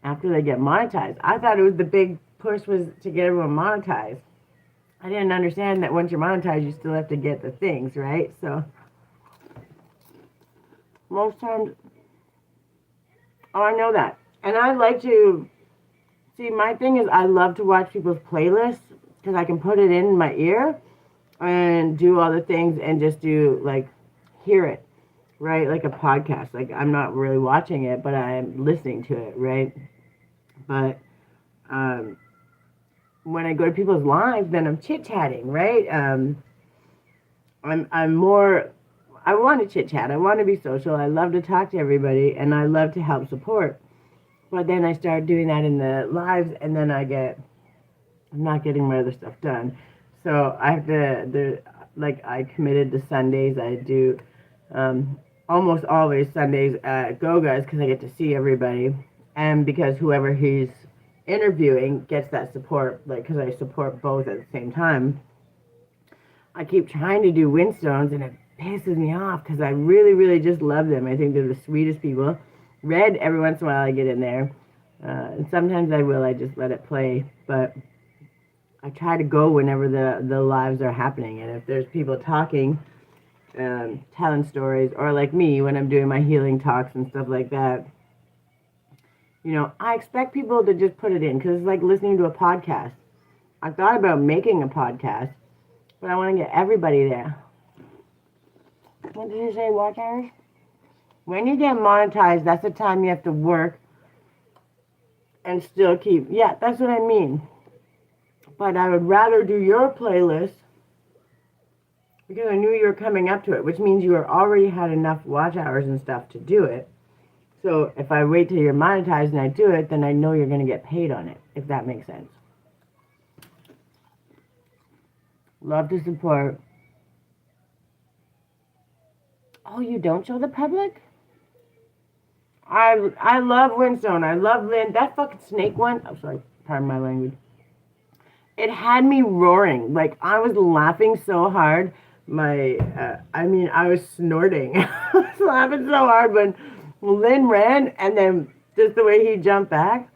after they get monetized. I thought it was the big push was to get everyone monetized. I didn't understand that once you're monetized, you still have to get the things, right? So most times, oh, I know that. And I like to see. My thing is, I love to watch people's playlists because I can put it in my ear and do all the things and just do like hear it, right? Like a podcast. Like I'm not really watching it, but I'm listening to it, right? But when I go to people's lives, then I'm chit chatting, right? I'm more. I want to chit chat. I want to be social. I love to talk to everybody, and I love to help support. But then I start doing that in the lives, and then I'm not getting my other stuff done. So I have to, like I committed to Sundays. I do almost always Sundays at Goga's because I get to see everybody. and because whoever he's interviewing gets that support, like because I support both at the same time, I keep trying to do Winstones, and it pisses me off because I really, really just love them. I think they're the sweetest people. Red, every once in a while, I get in there, and sometimes I will. I just let it play, but I try to go whenever the lives are happening, and if there's people talking, telling stories, or like me when I'm doing my healing talks and stuff like that. I expect people to just put it in because it's like listening to a podcast. I thought about making a podcast, but I want to get everybody there. What did you say, watch hours? When you get monetized, that's the time you have to work and still keep. Yeah, that's what I mean. But I would rather do your playlist because I knew you were coming up to it, which means you already had enough watch hours and stuff to do it. So if I wait till you're monetized and I do it, then I know you're going to get paid on it, if that makes sense. Love to support. Oh, you don't show the public? I love Winstone. I love Lynn. That fucking snake one. I'm sorry, pardon my language. It had me roaring. Like, I was laughing so hard. I was snorting. I was laughing so hard when Lynn ran, and then just the way he jumped back.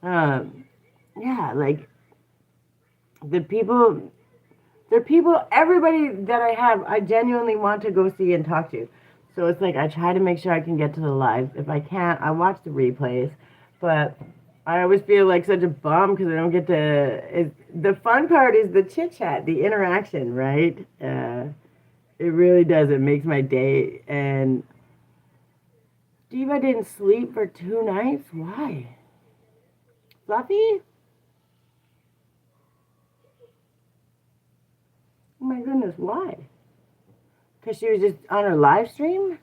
Yeah, like, the people, everybody that I have, I genuinely want to go see and talk to. So it's like I try to make sure I can get to the lives. If I can't, I watch the replays. But I always feel like such a bum because I don't get to. The fun part is the chit chat, the interaction, right? It really does. It makes my day. And Diva didn't sleep for 2 nights. Why? Fluffy? Oh my goodness, why? Because she was just on her live stream?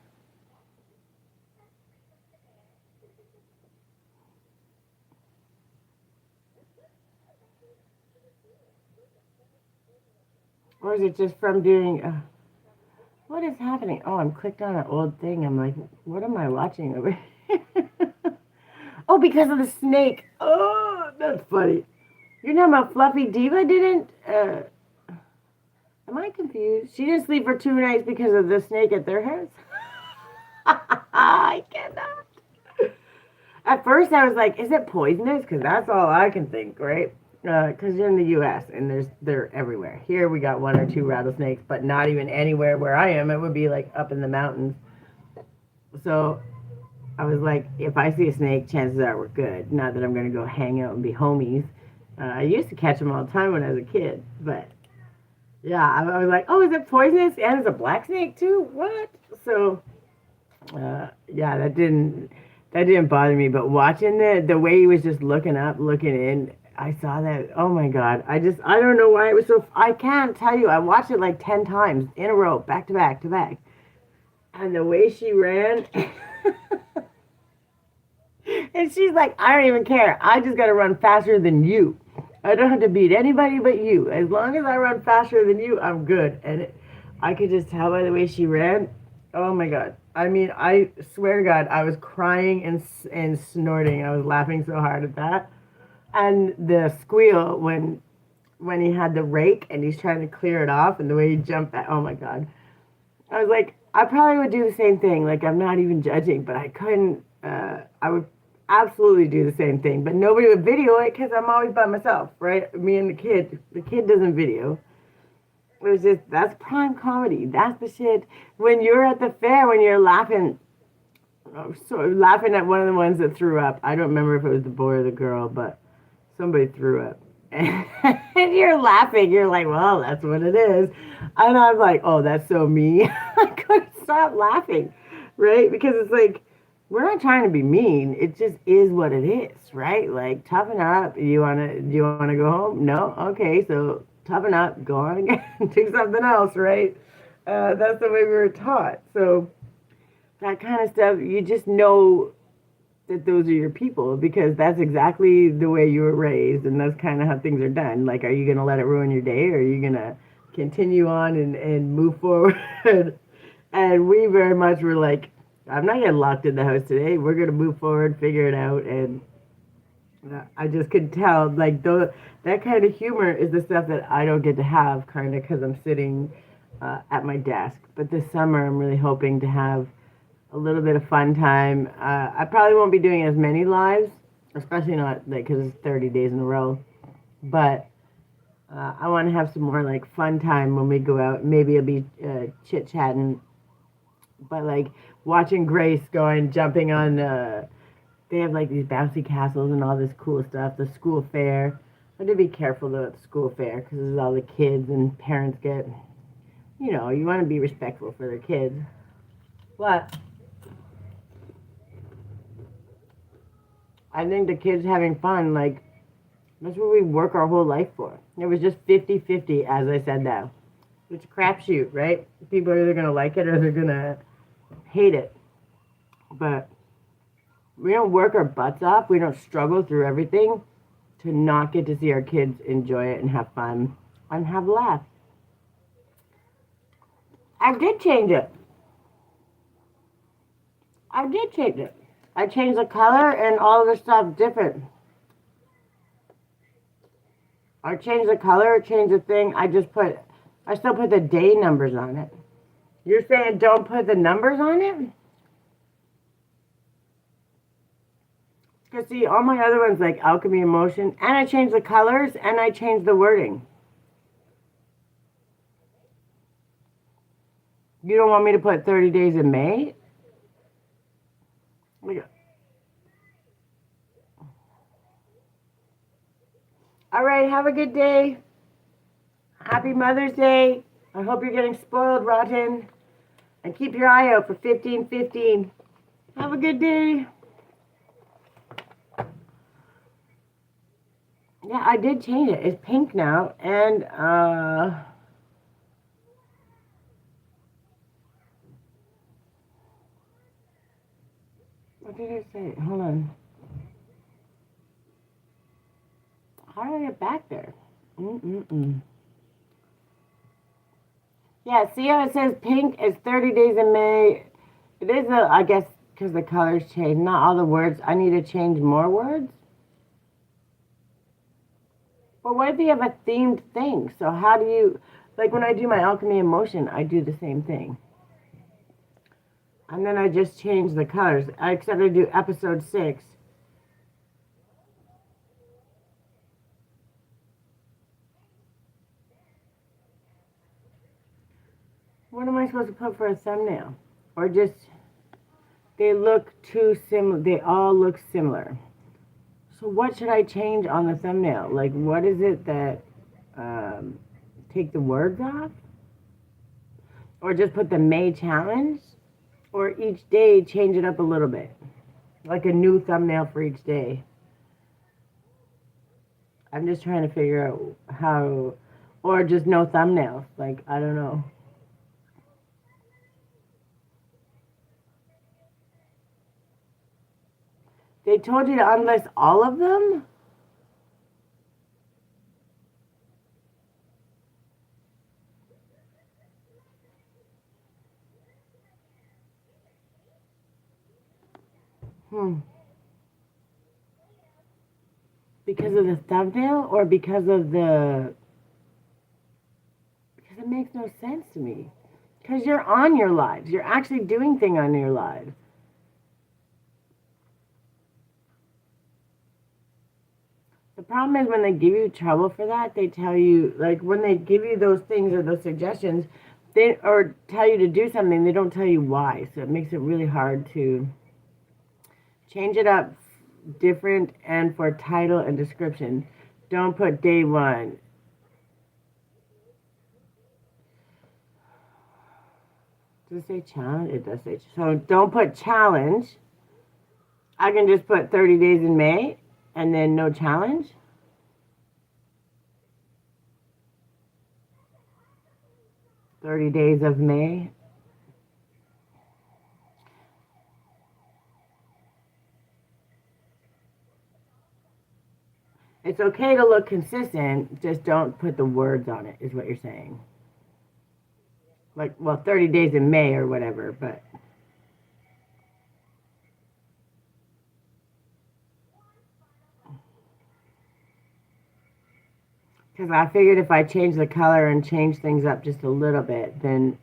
Or is it just from doing... what is happening? Oh, I'm clicked on an old thing. I'm like, what am I watching over here? Oh, because of the snake. Oh, that's funny. You're talking about Fluffy Diva didn't... am I confused? She didn't sleep for 2 nights because of the snake at their house? I cannot. At first, I was like, is it poisonous? Because that's all I can think, right? Because you're in the U.S. and they're everywhere. Here, we got 1 or 2 rattlesnakes, but not even anywhere where I am. It would be like up in the mountains. So I was like, if I see a snake, chances are we're good. Not that I'm going to go hang out and be homies. I used to catch them all the time when I was a kid, but yeah, I was like, oh, is it poisonous? And it's a black snake too? What? So, yeah, that didn't bother me. But watching the way he was just looking up, looking in, I saw that. Oh my God! I don't know why it was so. I can't tell you. I watched it like 10 times in a row, back to back to back, and the way she ran. And she's like, I don't even care. I just got to run faster than you. I don't have to beat anybody but you. As long as I run faster than you, I'm good. And I could just tell by the way she ran. Oh my God. I mean, I swear to God, I was crying and snorting. I was laughing so hard at that. And the squeal when he had the rake and he's trying to clear it off and the way he jumped back. Oh my God. I was like, I probably would do the same thing. Like, I'm not even judging, but I couldn't. I would absolutely do the same thing, but nobody would video it because I'm always by myself, right? Me and the kid. The kid doesn't video. It was just, that's prime comedy. That's the shit. When you're at the fair, when you're laughing, laughing at one of the ones that threw up. I don't remember if it was the boy or the girl, but somebody threw up. And you're laughing. You're like, well, that's what it is. And I was like, oh, that's so me. I couldn't stop laughing, right? Because it's like, we're not trying to be mean. It just is what it is, right? Like, toughen up. Do you wanna go home? No? Okay, so toughen up. Go on again. Do something else, right? That's the way we were taught. So that kind of stuff, you just know that those are your people because that's exactly the way you were raised and that's kind of how things are done. Like, are you going to let it ruin your day or are you going to continue on and move forward? And we very much were like, I'm not getting locked in the house today. We're gonna move forward, figure it out, and I just could tell like that kind of humor is the stuff that I don't get to have, kind of because I'm sitting at my desk. But this summer, I'm really hoping to have a little bit of fun time. I probably won't be doing as many lives, especially not like because it's 30 days in a row. But I want to have some more like fun time when we go out. Maybe it'll be chit chatting, but like watching Grace going jumping on. They have like these bouncy castles and all this cool stuff. The school fair. I have to be careful though at the school fair because this is all the kids and parents get. You know, you want to be respectful for their kids. But I think the kids having fun, like, that's what we work our whole life for. It was just 50-50, as I said now. It's a crapshoot, right? People are either going to like it or they're going to hate it. But we don't work our butts off. We don't struggle through everything to not get to see our kids enjoy it and have fun and have a laugh. I did change it. I did change it. I changed the color and all the stuff different. I changed the color, changed the thing. I still put the day numbers on it. You're saying don't put the numbers on it? Because see, all my other ones like Alchemy Emotion, and I changed the colors, and I changed the wording. You don't want me to put 30 days in May? All right, have a good day. Happy Mother's Day. I hope you're getting spoiled rotten. And keep your eye out for 1515. Have a good day. Yeah, I did change it. It's pink now. And, what did I say? Hold on. How do I get back there? Yeah, see how it says pink is 30 days in May. It is, I guess, because the colors change. Not all the words. I need to change more words. But what if you have a themed thing? So how do you, like when I do my Alchemy Emotion, I do the same thing. And then I just change the colors. Except I do episode 6. What am I supposed to put for a thumbnail? Or just, they look too similar. They all look similar. So what should I change on the thumbnail? Like, what is it that, take the words off? Or just put the May challenge? Or each day change it up a little bit? Like a new thumbnail for each day. I'm just trying to figure out how, or just no thumbnails. Like, I don't know. They told you to unlist all of them? Because of the thumbnail or because of the... Because it makes no sense to me. Because you're on your lives. You're actually doing things on your lives. The problem is when they give you trouble for that, they tell you, like when they give you those things or those suggestions, they or tell you to do something, they don't tell you why. So it makes it really hard to change it up different and for title and description. Don't put day 1. Does it say challenge? It does say. So don't put challenge. I can just put 30 days in May and then no challenge. "30 days of May." It's okay to look consistent, just don't put the words on it, is what you're saying. Like, well, 30 days in May or whatever, but Because I figured if I change the color and change things up just a little bit, then,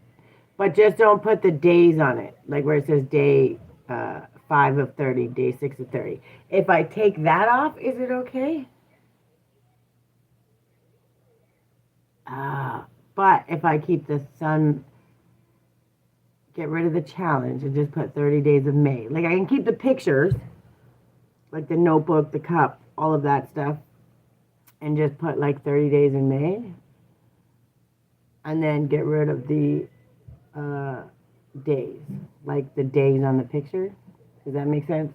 but just don't put the days on it, like where it says day 5 of 30, day 6 of 30. If I take that off, is it okay? But if I keep the sun, get rid of the challenge and just put 30 days of May. Like I can keep the pictures, like the notebook, the cup, all of that stuff, and just put like 30 days in May. And then get rid of the days, like the days on the picture. Does that make sense?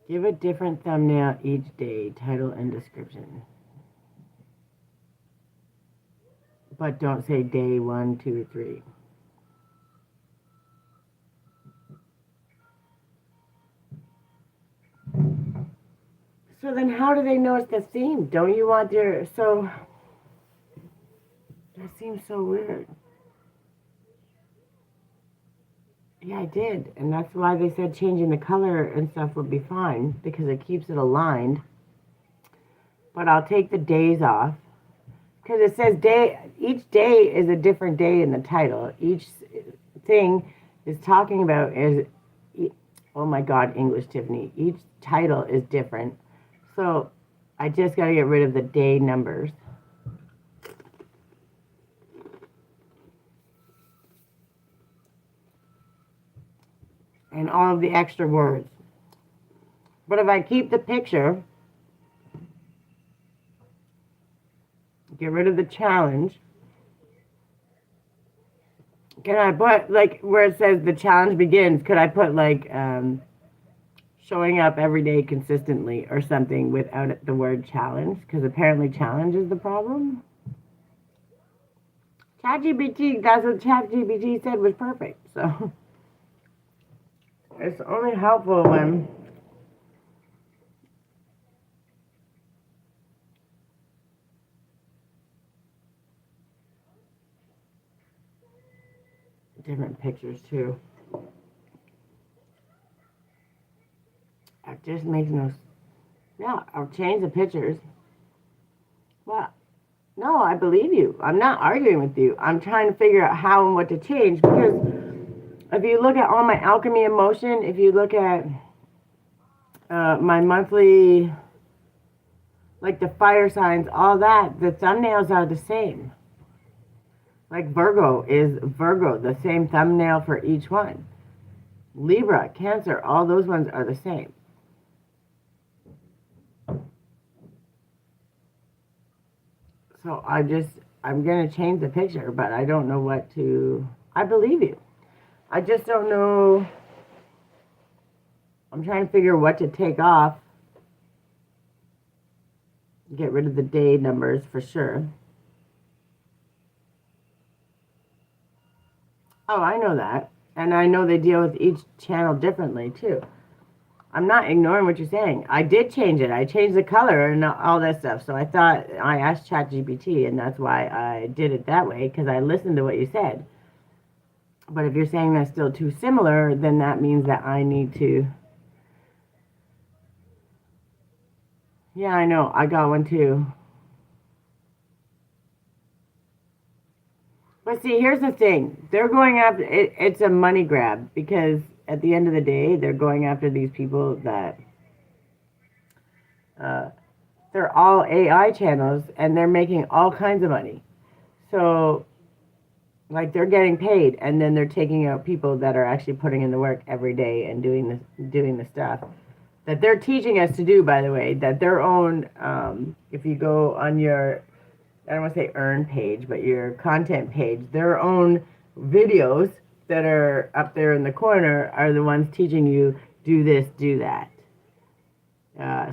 Give a different thumbnail each day, title and description. But don't say day 1, 2, 3. So then how do they know it's the theme? Don't you want their, so, that seems so weird. Yeah, I did. And that's why they said changing the color and stuff would be fine, because it keeps it aligned. But I'll take the days off. Because it says each day is a different day in the title. Each thing is talking about is, oh my God, English, Tiffany. Each title is different. So I just got to get rid of the day numbers. And all of the extra words. But if I keep the picture, get rid of the challenge, can I put, like, where it says the challenge begins, could I put, like, showing up every day consistently or something without the word challenge? Because apparently challenge is the problem. ChatGPT, that's what ChatGPT said was perfect. So it's only helpful when different pictures too. It just makes no. Yeah, I'll change the pictures. Well, no, I believe you. I'm not arguing with you. I'm trying to figure out how and what to change, because if you look at all my alchemy emotion, if you look at my monthly, like the fire signs, all that, the thumbnails are the same. Like Virgo is Virgo, the same thumbnail for each one. Libra, Cancer, all those ones are the same. So I'm going to change the picture, but I don't know what to, I believe you. I just don't know. I'm trying to figure what to take off. Get rid of the day numbers for sure. Oh, I know that. And I know they deal with each channel differently too. I'm not ignoring what you're saying. I did change it. I changed the color and all that stuff. So I thought, I asked ChatGPT, and that's why I did it that way, because I listened to what you said. But if you're saying that's still too similar, then that means that I need to. Yeah, I know. I got one too. But see, here's the thing. They're going after it, it's a money grab, because at the end of the day, they're going after these people that they're all AI channels, and they're making all kinds of money. So, like, they're getting paid, and then they're taking out people that are actually putting in the work every day and doing the stuff that they're teaching us to do. By the way, that their own, if you go on your, I don't want to say earn page, but your content page, their own videos that are up there in the corner are the ones teaching you do this, do that.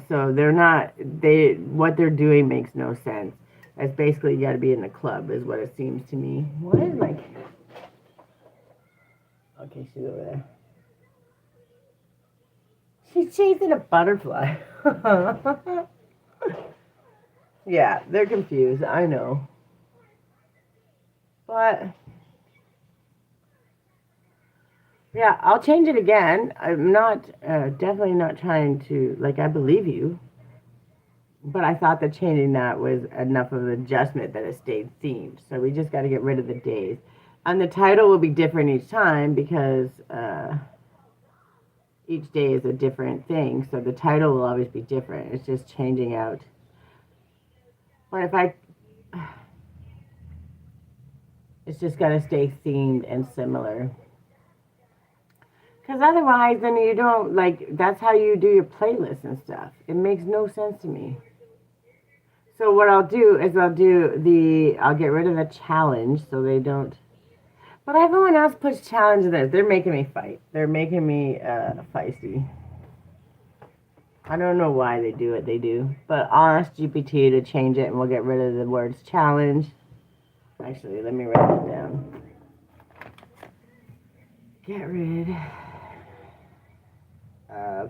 So they're not, what they're doing makes no sense. That's basically, you got to be in the club is what it seems to me. What is my, okay, she's over there. She's chasing a butterfly. Yeah, they're confused, I know. But Yeah, I'll change it again. I'm not, definitely not trying to, like, I believe you. But I thought that changing that was enough of an adjustment that it stayed themed. So we just got to get rid of the days. And the title will be different each time because each day is a different thing. So the title will always be different. It's just changing out. But if I, it's just got to stay themed and similar. Because otherwise, then you don't, like, that's how you do your playlist and stuff. It makes no sense to me. So what I'll do is I'll get rid of the challenge so they don't. But everyone else puts challenge in there. They're making me fight. They're making me feisty. I don't know why they do what they do. But I'll ask GPT to change it and we'll get rid of the words challenge. Actually, let me write it down. Get rid.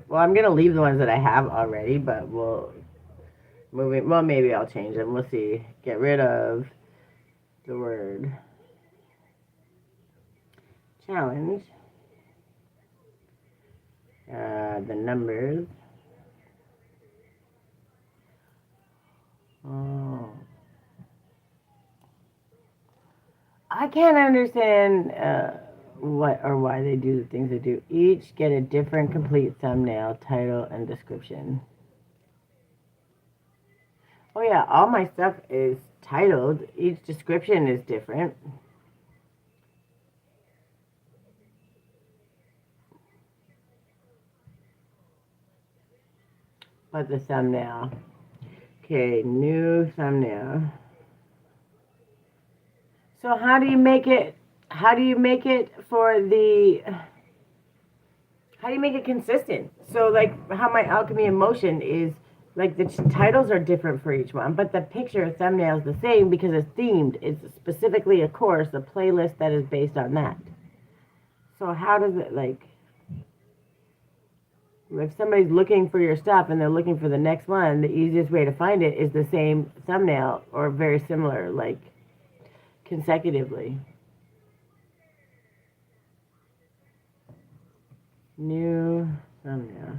Well, I'm going to leave the ones that I have already, but we'll well, maybe I'll change them. We'll see. Get rid of the word challenge. The numbers. Oh. I can't understand what or why they do the things they do. Each get a different complete thumbnail, title, and description. Oh yeah, all my stuff is titled. Each description is different. But the thumbnail. Okay, new thumbnail. So how do you make it? How do you make it for the? How do you make it consistent? So like how my alchemy emotion is like the titles are different for each one, but the picture thumbnail is the same because it's themed. It's specifically a course, a playlist that is based on that. So how does it like? If somebody's looking for your stuff and they're looking for the next one, the easiest way to find it is the same thumbnail or very similar, like consecutively. New thumbnail.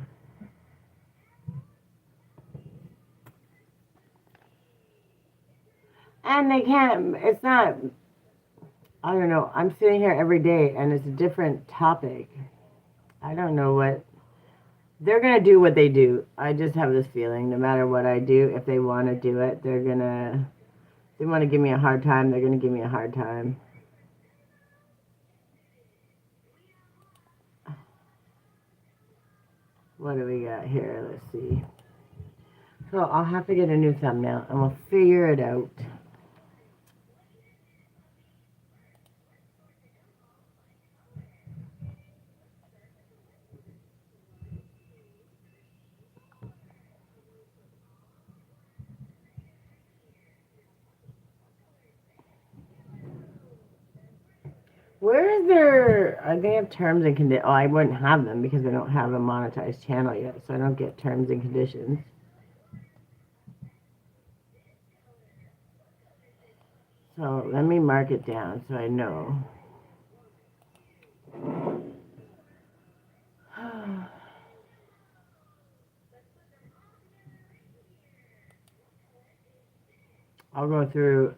And they can't, it's not, I don't know, I'm sitting here every day and it's a different topic. I don't know what, they're going to do what they do. I just have this feeling no matter what I do, if they want to do it, they're going to, they want to give me a hard time, they're going to give me a hard time. What do we got here? Let's see. So I'll have to get a new thumbnail and we'll figure it out. Where is there, they have terms and conditions. Oh, I wouldn't have them because I don't have a monetized channel yet, so I don't get terms and conditions. So let me mark it down so I know. I'll go through.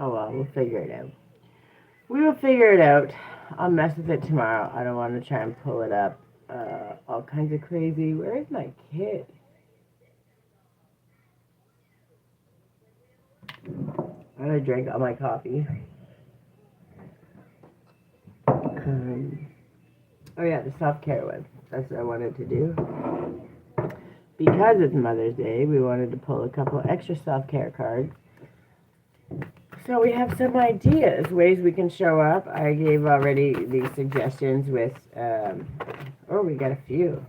Oh well, we'll figure it out. We will figure it out. I'll mess with it tomorrow. I don't want to try and pull it up. All kinds of crazy. Where is my kid? I drank all my coffee. Oh yeah, the self-care one. That's what I wanted to do. Because it's Mother's Day, we wanted to pull a couple extra self-care cards. So we have some ideas, ways we can show up. I gave already the suggestions with, oh, we got a few.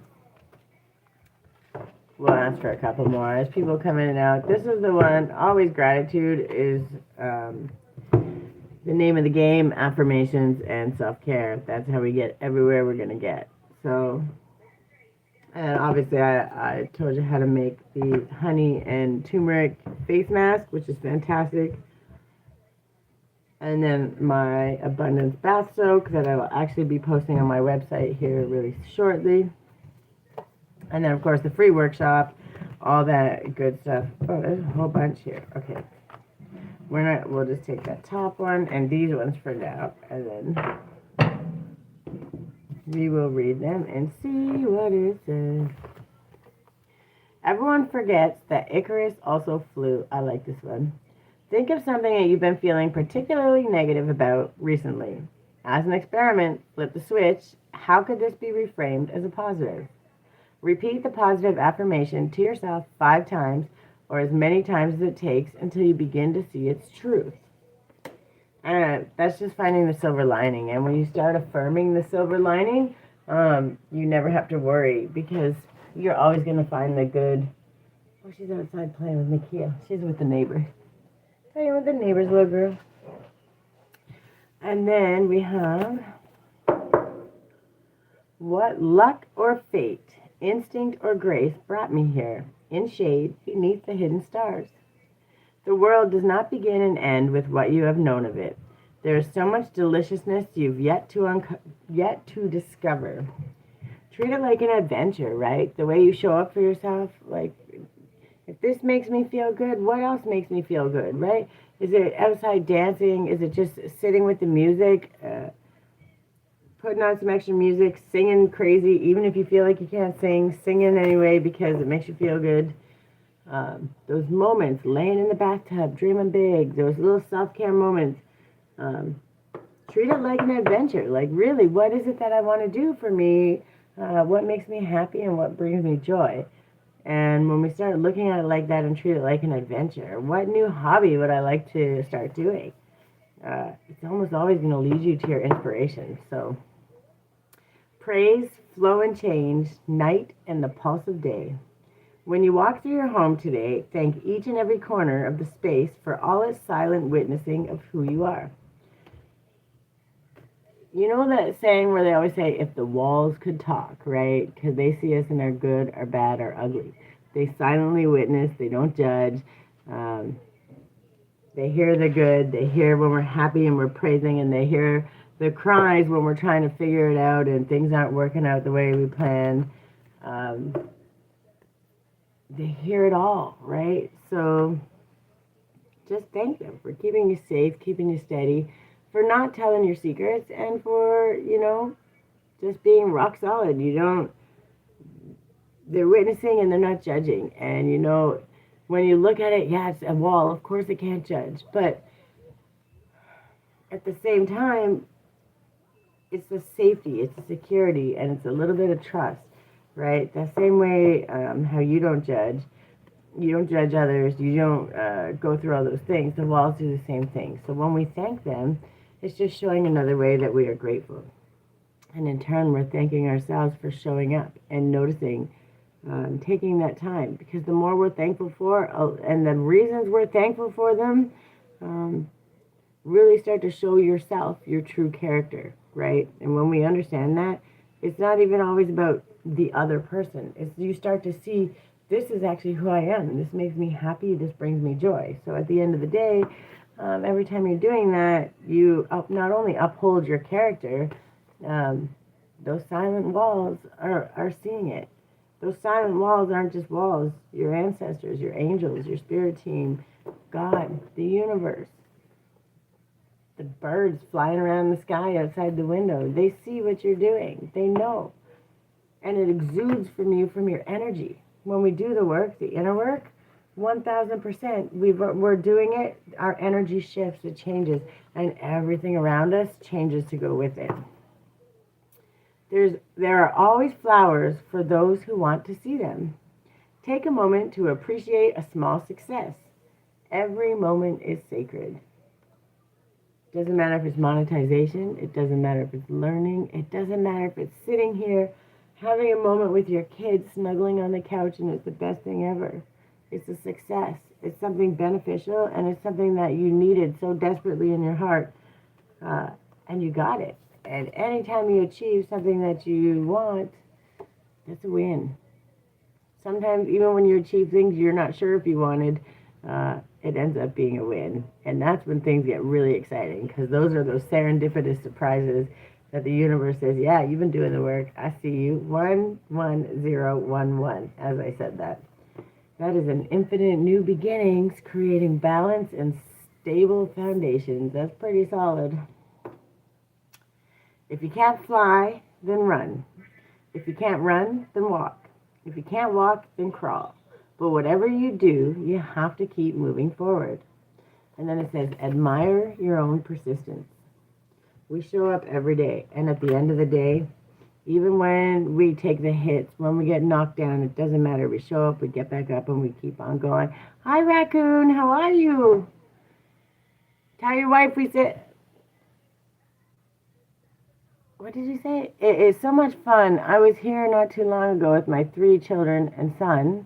We'll ask for a couple more as people come in and out. This is the one, always gratitude is the name of the game, affirmations and self-care. That's how we get everywhere we're going to get. So And obviously, I told you how to make the honey and turmeric face mask, which is fantastic. And then my abundance bath soak that I will actually be posting on my website here really shortly. And then, of course, the free workshop, all that good stuff. Oh, there's a whole bunch here. Okay. We'll just take that top one and these ones for now. And then we will read them and see what it says. Everyone forgets that Icarus also flew. I like this one. Think of something that you've been feeling particularly negative about recently. As an experiment, flip the switch. How could this be reframed as a positive? Repeat the positive affirmation to yourself 5 times or as many times as it takes until you begin to see its truth. And that's just finding the silver lining. And when you start affirming the silver lining, you never have to worry because you're always going to find the good. Oh, she's outside playing with Nikia. She's with the neighbor. Playing with the neighbor's little girl. And then we have what luck or fate, instinct or grace brought me here, in shade, beneath the hidden stars. The world does not begin and end with what you have known of it. There is so much deliciousness you've yet to discover. Treat it like an adventure, right? The way you show up for yourself, like, if this makes me feel good, what else makes me feel good, right? Is it outside dancing? Is it just sitting with the music, putting on some extra music, singing crazy, even if you feel like you can't sing, singing anyway because it makes you feel good? Those moments, laying in the bathtub, dreaming big, those little self-care moments, treat it like an adventure. Like, really, what is it that I want to do for me? What makes me happy and what brings me joy? And when we start looking at it like that and treat it like an adventure, what new hobby would I like to start doing? It's almost always going to lead you to your inspiration. So, praise, flow, and change, night and the pulse of day. When you walk through your home today, thank each and every corner of the space for all its silent witnessing of who you are. You know that saying where they always say, if the walls could talk, right? Because they see us in our good, our bad, our ugly. They silently witness. They don't judge. They hear the good. They hear when we're happy and we're praising. And they hear the cries when we're trying to figure it out and things aren't working out the way we planned. They hear it all, right? So just thank them for keeping you safe, keeping you steady, for not telling your secrets, and for, just being rock solid. They're witnessing and they're not judging. And, when you look at it, yeah, it's a wall. Of course it can't judge. But at the same time, it's the safety, it's the security, and it's a little bit of trust, right? The same way how you don't judge others, you don't go through all those things. The walls do the same thing. So when we thank them, it's just showing another way that we are grateful. And in turn, we're thanking ourselves for showing up and noticing, taking that time. Because the more we're thankful for, and the reasons we're thankful for them, really start to show yourself your true character, right? And when we understand that, it's not even always about the other person. It's you start to see, this is actually who I am. This makes me happy. This brings me joy. So at the end of the day, every time you're doing that, you not only uphold your character, those silent walls are seeing it. Those silent walls aren't just walls. Your ancestors, your angels, your spirit team, God, the universe, the birds flying around the sky outside the window, they see what you're doing. They know. And it exudes from you, from your energy. When we do the work, the inner work, 1,000%, we're doing it, our energy shifts, it changes, and everything around us changes to go with it. There are always flowers for those who want to see them. Take a moment to appreciate a small success. Every moment is sacred. Doesn't matter if it's monetization, it doesn't matter if it's learning, it doesn't matter if it's sitting here having a moment with your kids snuggling on the couch and it's the best thing ever. It's a success. It's something beneficial and it's something that you needed so desperately in your heart, and you got it. And anytime you achieve something that you want, that's a win. Sometimes even when you achieve things you're not sure if you wanted, it ends up being a win. And that's when things get really exciting because those are those serendipitous surprises that the universe says, yeah, you've been doing the work. I see you. 11011, as I said that. That is an infinite new beginnings, creating balance and stable foundations. That's pretty solid. If you can't fly, then run. If you can't run, then walk. If you can't walk, then crawl. But whatever you do, you have to keep moving forward. And then it says, admire your own persistence. We show up every day. And at the end of the day, even when we take the hits, when we get knocked down, it doesn't matter. We show up, we get back up, and we keep on going. Hi, Raccoon. How are you? Tell your wife we said... What did you say? It is so much fun. I was here not too long ago with my 3 children and son.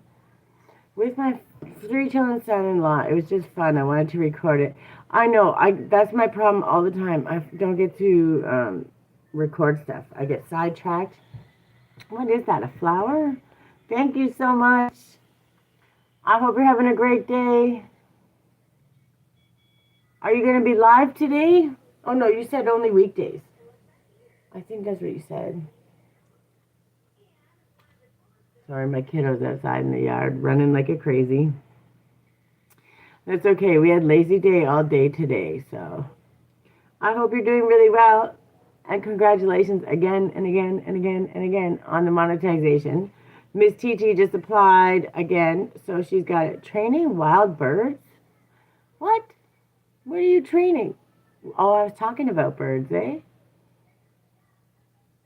With my 3 children and son-in-law. It was just fun. I wanted to record it. I know. That's my problem all the time. I don't get to record stuff. I get sidetracked. What is that? A flower? Thank you so much. I hope you're having a great day. Are you going to be live today? Oh, no. You said only weekdays. I think that's what you said. Sorry, my kiddo's outside in the yard running like a crazy. That's okay. We had lazy day all day today, so I hope you're doing really well. And congratulations again and again and again and again on the monetization. Miss TT just applied again, so she's got it. Training wild birds? What? What are you training? Oh, I was talking about birds, eh?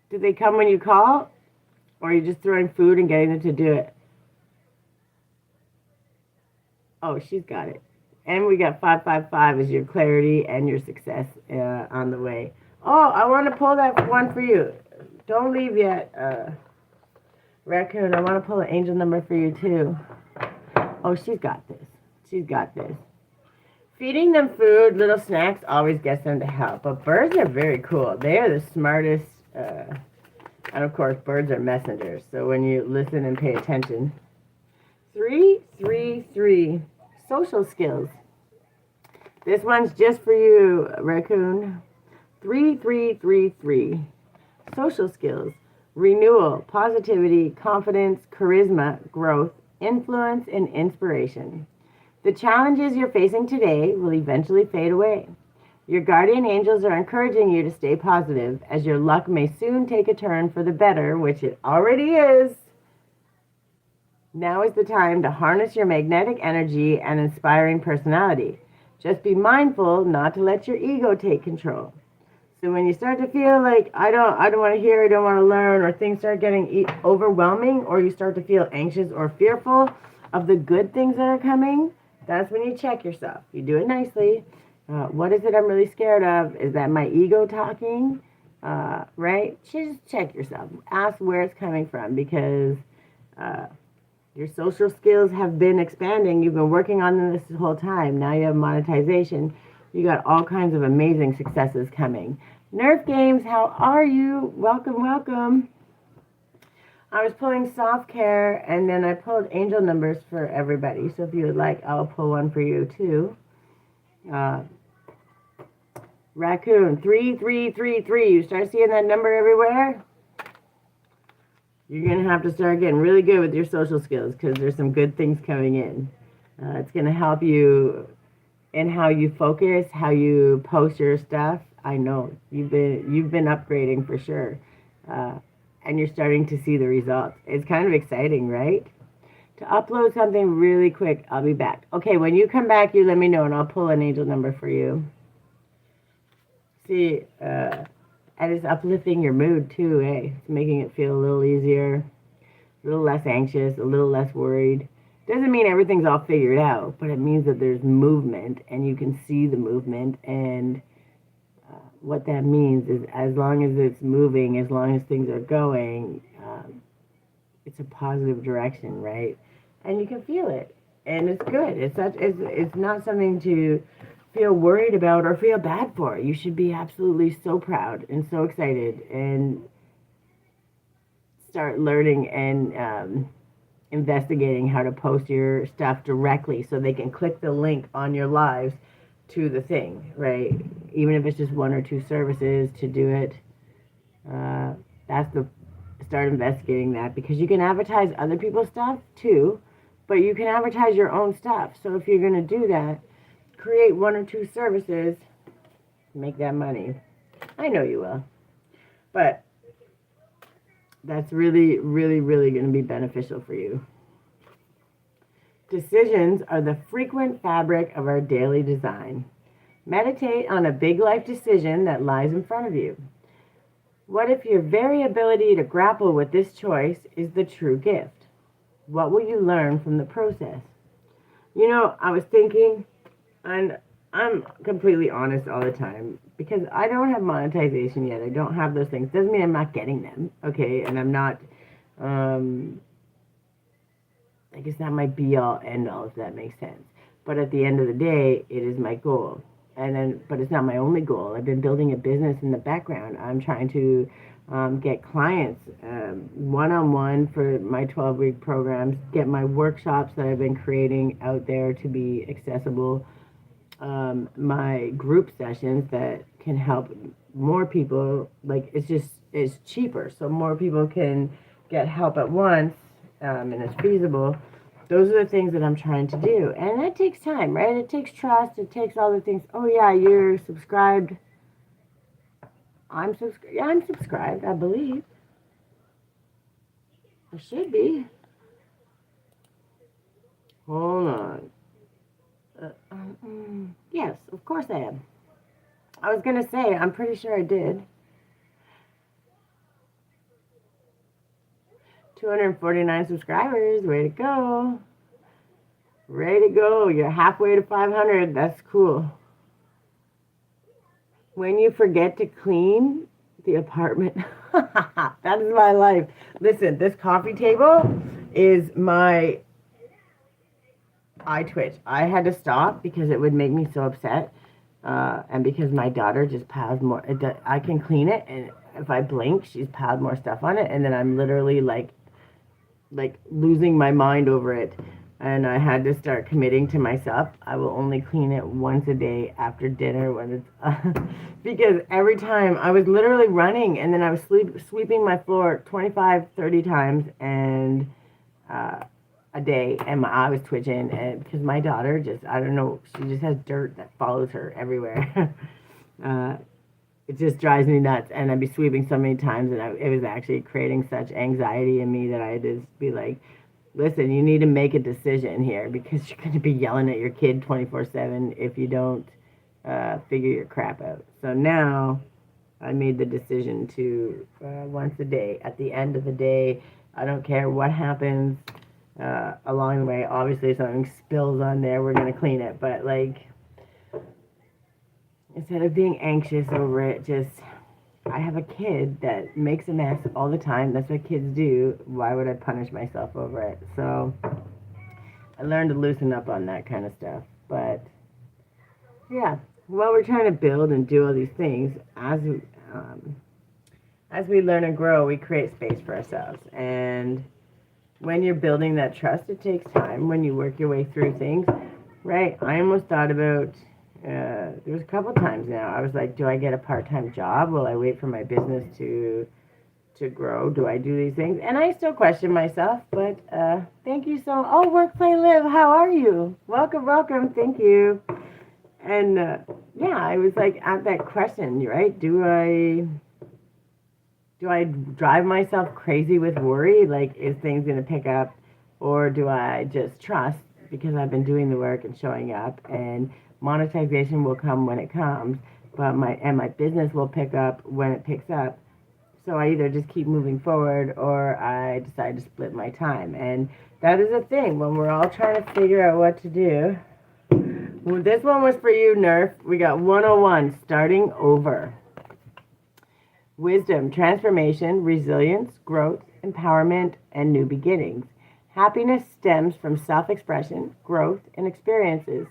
Do they come when you call? Or are you just throwing food and getting them to do it? Oh, she's got it. And we got 555 as your clarity and your success on the way. Oh, I want to pull that one for you. Don't leave yet, Raccoon. I want to pull an angel number for you, too. Oh, she's got this. She's got this. Feeding them food, little snacks, always gets them to help. But birds are very cool. They are the smartest... and of course, birds are messengers. So when you listen and pay attention. 333. Social skills. This one's just for you, Raccoon. 3333. Social skills. Renewal, positivity, confidence, charisma, growth, influence, and inspiration. The challenges you're facing today will eventually fade away. Your guardian angels are encouraging you to stay positive, as your luck may soon take a turn for the better, which it already is. Now is the time to harness your magnetic energy and inspiring personality. Just be mindful not to let your ego take control. So when you start to feel like, I don't want to hear, I don't want to learn, or things start getting overwhelming, or you start to feel anxious or fearful of the good things that are coming, that's when you check yourself. You do it nicely. What is it I'm really scared of? Is that my ego talking? Right? Just check yourself. Ask where it's coming from, because your social skills have been expanding. You've been working on them this whole time. Now you have monetization. You got all kinds of amazing successes coming. Nerf Games, how are you? Welcome, welcome. I was pulling soft care, and then I pulled angel numbers for everybody. So if you would like, I'll pull one for you too. Raccoon, 3333. You start seeing that number everywhere? You're going to have to start getting really good with your social skills, because there's some good things coming in. It's going to help you in how you focus, how you post your stuff. I know you've been upgrading for sure, and you're starting to see the results. It's kind of exciting, right? To upload something really quick, I'll be back. Okay, when you come back, you let me know, and I'll pull an angel number for you. See, and it's uplifting your mood too, eh? It's making it feel a little easier, a little less anxious, a little less worried. Doesn't mean everything's all figured out, but it means that there's movement, and you can see the movement. And what that means is, as long as it's moving, as long as things are going, it's a positive direction, right? And you can feel it, and it's good. It's not something to feel worried about or feel bad for. You should be absolutely so proud and so excited, and start learning and investigating how to post your stuff directly so they can click the link on your lives to the thing, right? Even if it's just one or two services to do it. That's the start investigating that, because you can advertise other people's stuff too, but you can advertise your own stuff. So if you're going to do that, create one or two services, make that money. I know you will. But that's really, really, really going to be beneficial for you. Decisions are the frequent fabric of our daily design. Meditate on a big life decision that lies in front of you. What if your very ability to grapple with this choice is the true gift? What will you learn from the process? You know, I was thinking, and I'm completely honest all the time, because I don't have monetization yet. I don't have those things. Doesn't mean I'm not getting them, okay? And I'm not, like, it's not my be-all, end-all, if that makes sense. But at the end of the day, it is my goal. But it's not my only goal. I've been building a business in the background. I'm trying to get clients one-on-one for my 12-week programs, get my workshops that I've been creating out there to be accessible, my group sessions that can help more people. Like, it's cheaper, so more people can get help at once, and it's feasible. Those are the things that I'm trying to do. And that takes time, right? It takes trust. It takes all the things. Oh, yeah, you're subscribed. I'm subscribed, I believe. I should be. Hold on. Yes, of course I am. I was going to say, I'm pretty sure I did. 249 subscribers. Way to go. Ready to go. You're halfway to 500. That's cool. When you forget to clean the apartment, that is my life. Listen, this coffee table is my... I twitch. I had to stop because it would make me so upset. And because my daughter just piles more. I can clean it, and if I blink, she's piled more stuff on it. And then I'm literally like losing my mind over it. And I had to start committing to myself. I will only clean it once a day after dinner when it's because every time I was literally running, and then I was sweeping my floor 25, 30 times and a day, and I was twitching, and because my daughter just, I don't know, she just has dirt that follows her everywhere. It just drives me nuts, and I'd be sweeping so many times, and it was actually creating such anxiety in me that I had to be like, listen, you need to make a decision here, because you're going to be yelling at your kid 24/7 if you don't figure your crap out. So now I made the decision to once a day, at the end of the day, I don't care what happens along the way. Obviously, if something spills on there, we're going to clean it. But, like, instead of being anxious over it, just, I have a kid that makes a mess all the time. That's what kids do. Why would I punish myself over it? So I learned to loosen up on that kind of stuff. But, yeah, while we're trying to build and do all these things, as we learn and grow, we create space for ourselves. And when you're building that trust, it takes time when you work your way through things, right? I almost thought about, there was a couple times now, I was like, do I get a part-time job? Will I wait for my business to grow? Do I do these things? And I still question myself, but thank you oh, Work, Play, Live, how are you? Welcome, welcome, thank you. And yeah, I was like at that question, right? Do I drive myself crazy with worry? Like, is things going to pick up? Or do I just trust, because I've been doing the work and showing up, and monetization will come when it comes, but my business will pick up when it picks up. So I either just keep moving forward, or I decide to split my time. And that is a thing when we're all trying to figure out what to do. Well, this one was for you, Nerf. We got 101, starting over. Wisdom, transformation, resilience, growth, empowerment, and new beginnings. Happiness stems from self-expression, growth, and experiences.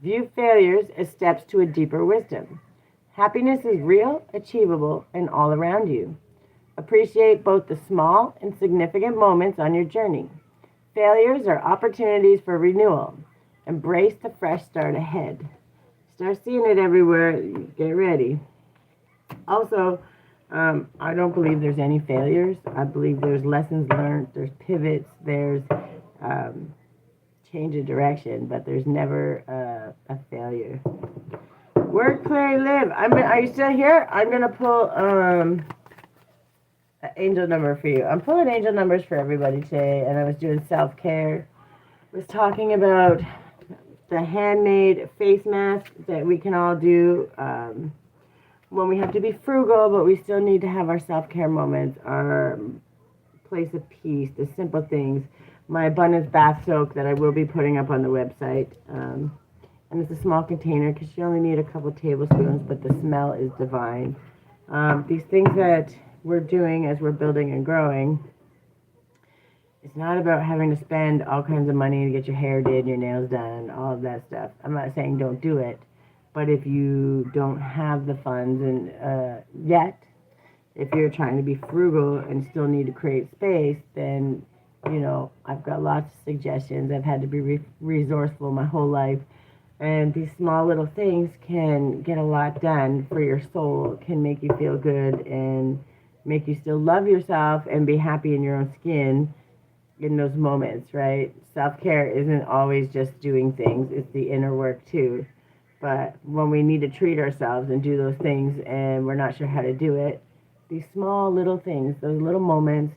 View failures as steps to a deeper wisdom. Happiness is real, achievable, and all around you. Appreciate both the small and significant moments on your journey. Failures are opportunities for renewal. Embrace the fresh start ahead. Start seeing it everywhere. Get ready. Also, I don't believe there's any failures. I believe there's lessons learned, there's pivots, there's um, change of direction, but there's never a failure. Work, play, live. Are you still here? I'm gonna pull an angel number for you. I'm pulling angel numbers for everybody today, and I was doing self care. Was talking about the handmade face mask that we can all do. When we have to be frugal, but we still need to have our self-care moments, our place of peace, the simple things. My abundance bath soak that I will be putting up on the website. And it's a small container because you only need a couple tablespoons, but the smell is divine. These things that we're doing as we're building and growing, it's not about having to spend all kinds of money to get your hair did, your nails done, all of that stuff. I'm not saying don't do it. But if you don't have the funds and yet, if you're trying to be frugal and still need to create space, then, I've got lots of suggestions. I've had to be resourceful my whole life. And these small little things can get a lot done for your soul, can make you feel good and make you still love yourself and be happy in your own skin in those moments, right? Self-care isn't always just doing things. It's the inner work too. But when we need to treat ourselves and do those things and we're not sure how to do it, these small little things, those little moments,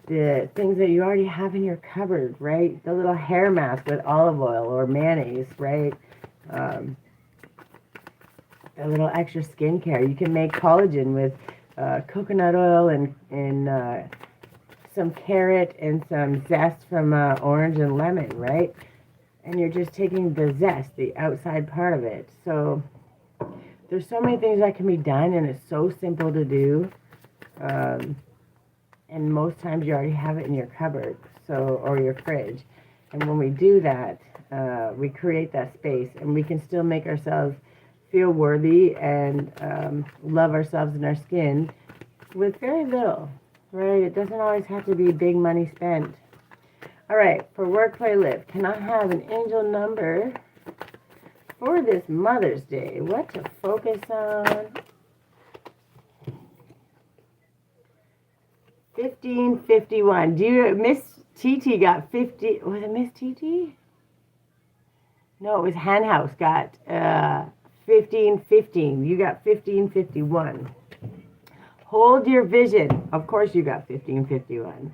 the things that you already have in your cupboard, right? The little hair mask with olive oil or mayonnaise, right? A little extra skincare. You can make collagen with coconut oil and some carrot and some zest from orange and lemon, right? And you're just taking the zest, the outside part of it. So there's so many things that can be done, and it's so simple to do. And most times you already have it in your cupboard, or your fridge. And when we do that, we create that space, and we can still make ourselves feel worthy and love ourselves in our skin with very little, right? It doesn't always have to be big money spent. All right, for work, play, live. Can I have an angel number for this Mother's Day? What to focus on? 1551. Miss TT got 50? Was it Miss TT? No, it was Hen House got 1515. You got 1551. Hold your vision. Of course, you got 1551.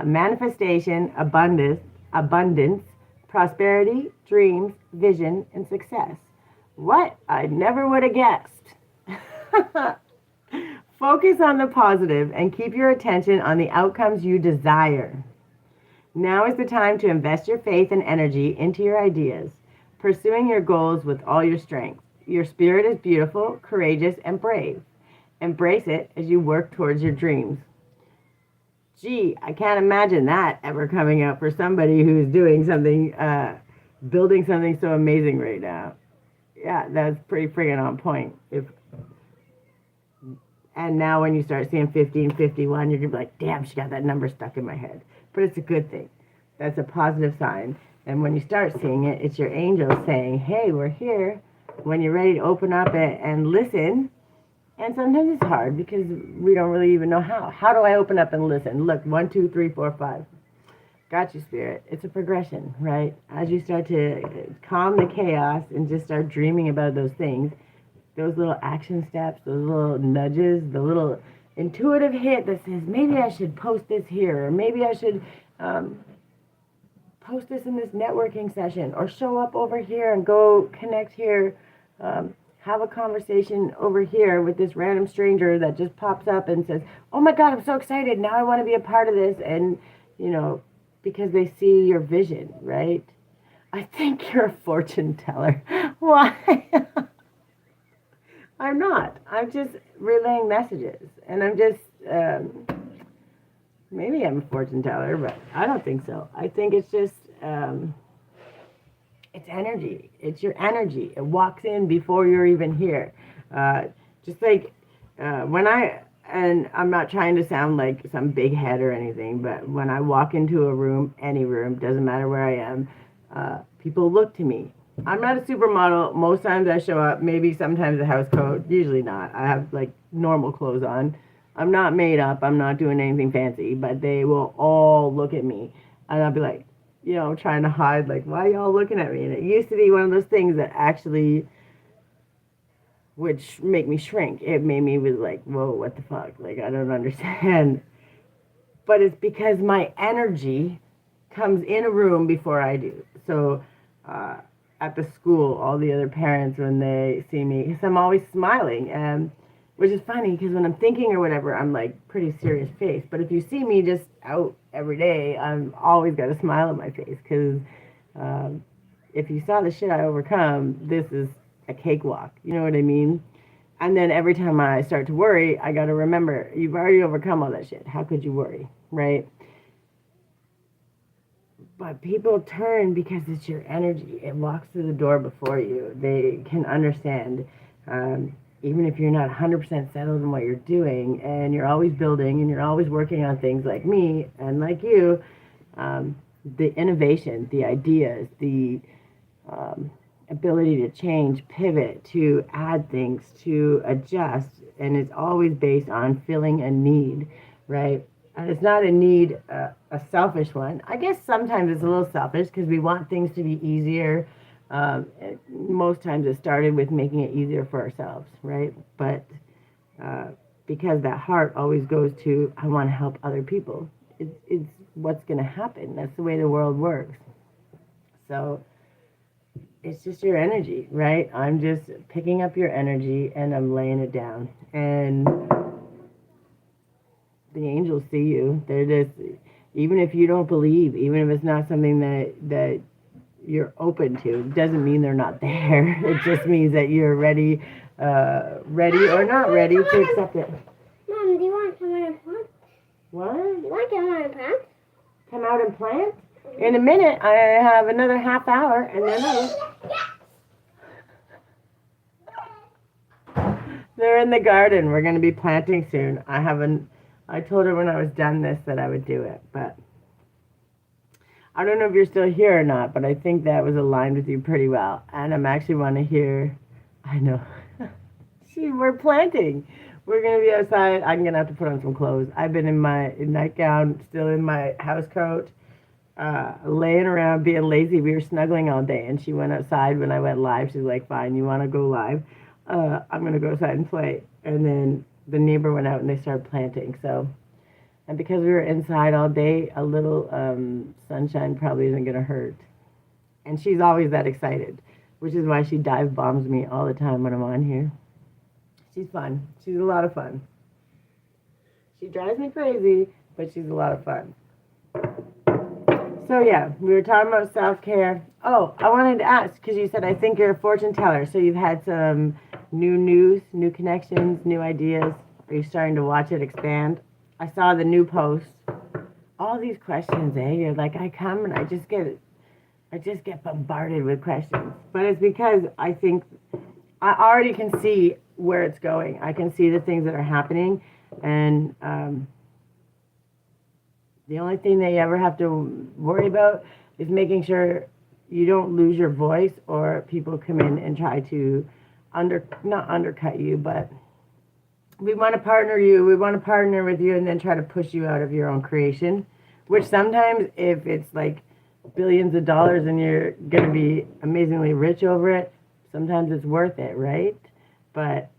Manifestation, abundance, prosperity, dreams, vision, and success. What? I never would have guessed. Focus on the positive and keep your attention on the outcomes you desire. Now is the time to invest your faith and energy into your ideas, pursuing your goals with all your strength. Your spirit is beautiful, courageous, and brave. Embrace it as you work towards your dreams. Gee, I can't imagine that ever coming out for somebody who's doing something, building something so amazing right now. Yeah, that's pretty friggin' on point. And now when you start seeing 1551, you're going to be like, damn, she got that number stuck in my head. But it's a good thing. That's a positive sign. And when you start seeing it, it's your angels saying, hey, we're here. When you're ready to open up and listen. And sometimes it's hard because we don't really even know how. How do I open up and listen? Look, 1, 2, 3, 4, 5. Got you, Spirit. It's a progression, right? As you start to calm the chaos and just start dreaming about those things, those little action steps, those little nudges, the little intuitive hit that says, maybe I should post this here, or maybe I should post this in this networking session, or show up over here and go connect here, have a conversation over here with this random stranger that just pops up and says, oh my God, I'm so excited. Now I want to be a part of this. And, because they see your vision, right? I think you're a fortune teller. Why? I'm not. I'm just relaying messages. And I'm just, maybe I'm a fortune teller, but I don't think so. I think it's just, it's energy. It's your energy. It walks in before you're even here. Just like when I and I'm not trying to sound like some big head or anything, but when I walk into a room, any room, doesn't matter where I am, people look to me. I'm not a supermodel. Most times I show up, maybe sometimes a house coat, usually not. I have like normal clothes on. I'm not made up. I'm not doing anything fancy, but they will all look at me. And I'll be like, trying to hide, like, why are y'all looking at me? And it used to be one of those things that actually which make me shrink. It made me was like, whoa, what the fuck? Like, I don't understand. But it's because my energy comes in a room before I do. So at the school, all the other parents, when they see me, because I'm always smiling, and which is funny because when I'm thinking or whatever, I'm like pretty serious face. But if you see me just out every day, I'm always got a smile on my face because um, if you saw the shit I overcome, this is a cakewalk. You know what I mean? And then every time I start to worry, I got to remember you've already overcome all that shit. How could you worry, right? But people turn because it's your energy. It walks through the door before you. They can understand, even if you're not 100% settled in what you're doing, and you're always building and you're always working on things like me and like you, the innovation, the ideas, the um, ability to change, pivot, to add things, to adjust, and it's always based on filling a need, right? And it's not a need, a selfish one. I guess sometimes it's a little selfish because we want things to be easier. Most times it started with making it easier for ourselves, right? But uh, because that heart always goes to, I want to help other people. It's what's going to happen. That's the way the world works. So it's just your energy, right? I'm just picking up your energy and I'm laying it down. And the angels see you. They're just, even if you don't believe, even if it's not something that you're open to, it doesn't mean they're not there. It just means that you're ready, ready or not ready to accept it. Mom, do you want to come out and plant? What? Do you want to come out and plant? Come out and plant? In a minute, I have another half hour, and then they're in the garden. We're going to be planting soon. I told her when I was done this that I would do it, but I don't know if you're still here or not, but I think that was aligned with you pretty well. And I'm actually want to hear, I know, see, we're planting. We're going to be outside. I'm going to have to put on some clothes. I've been in my nightgown, still in my house coat, laying around being lazy. We were snuggling all day, and she went outside when I went live. She's like, fine, you want to go live? I'm going to go outside and play. And then the neighbor went out and they started planting. So, and because we were inside all day, a little sunshine probably isn't going to hurt. And she's always that excited, which is why she dive bombs me all the time when I'm on here. She's fun. She's a lot of fun. She drives me crazy, but she's a lot of fun. So yeah, we were talking about self-care. Oh, I wanted to ask, because you said I think you're a fortune teller, so you've had some new news, new connections, new ideas. Are you starting to watch it expand? I saw the new post. All these questions, eh? You're like, I come and I just get bombarded with questions. But it's because I think I already can see where it's going. I can see the things that are happening, and the only thing that you ever have to worry about is making sure you don't lose your voice or people come in and try to not undercut you, but we want to partner with you and then try to push you out of your own creation, which sometimes if it's like billions of dollars and you're going to be amazingly rich over it, sometimes it's worth it, right? But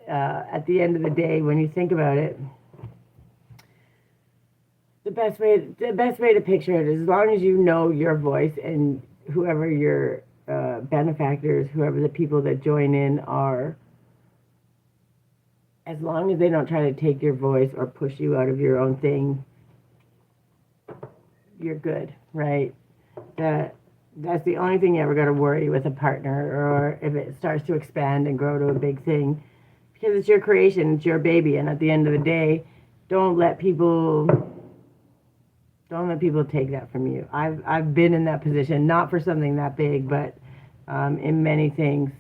at the end of the day, when you think about it, the best way to picture it is as long as you know your voice and whoever your benefactors, whoever the people that join in are, as long as they don't try to take your voice or push you out of your own thing, you're good, right? That's the only thing you ever got to worry with a partner, or if it starts to expand and grow to a big thing, because it's your creation, it's your baby, and at the end of the day, don't let people take that from you. I've been in that position, not for something that big, but in many things.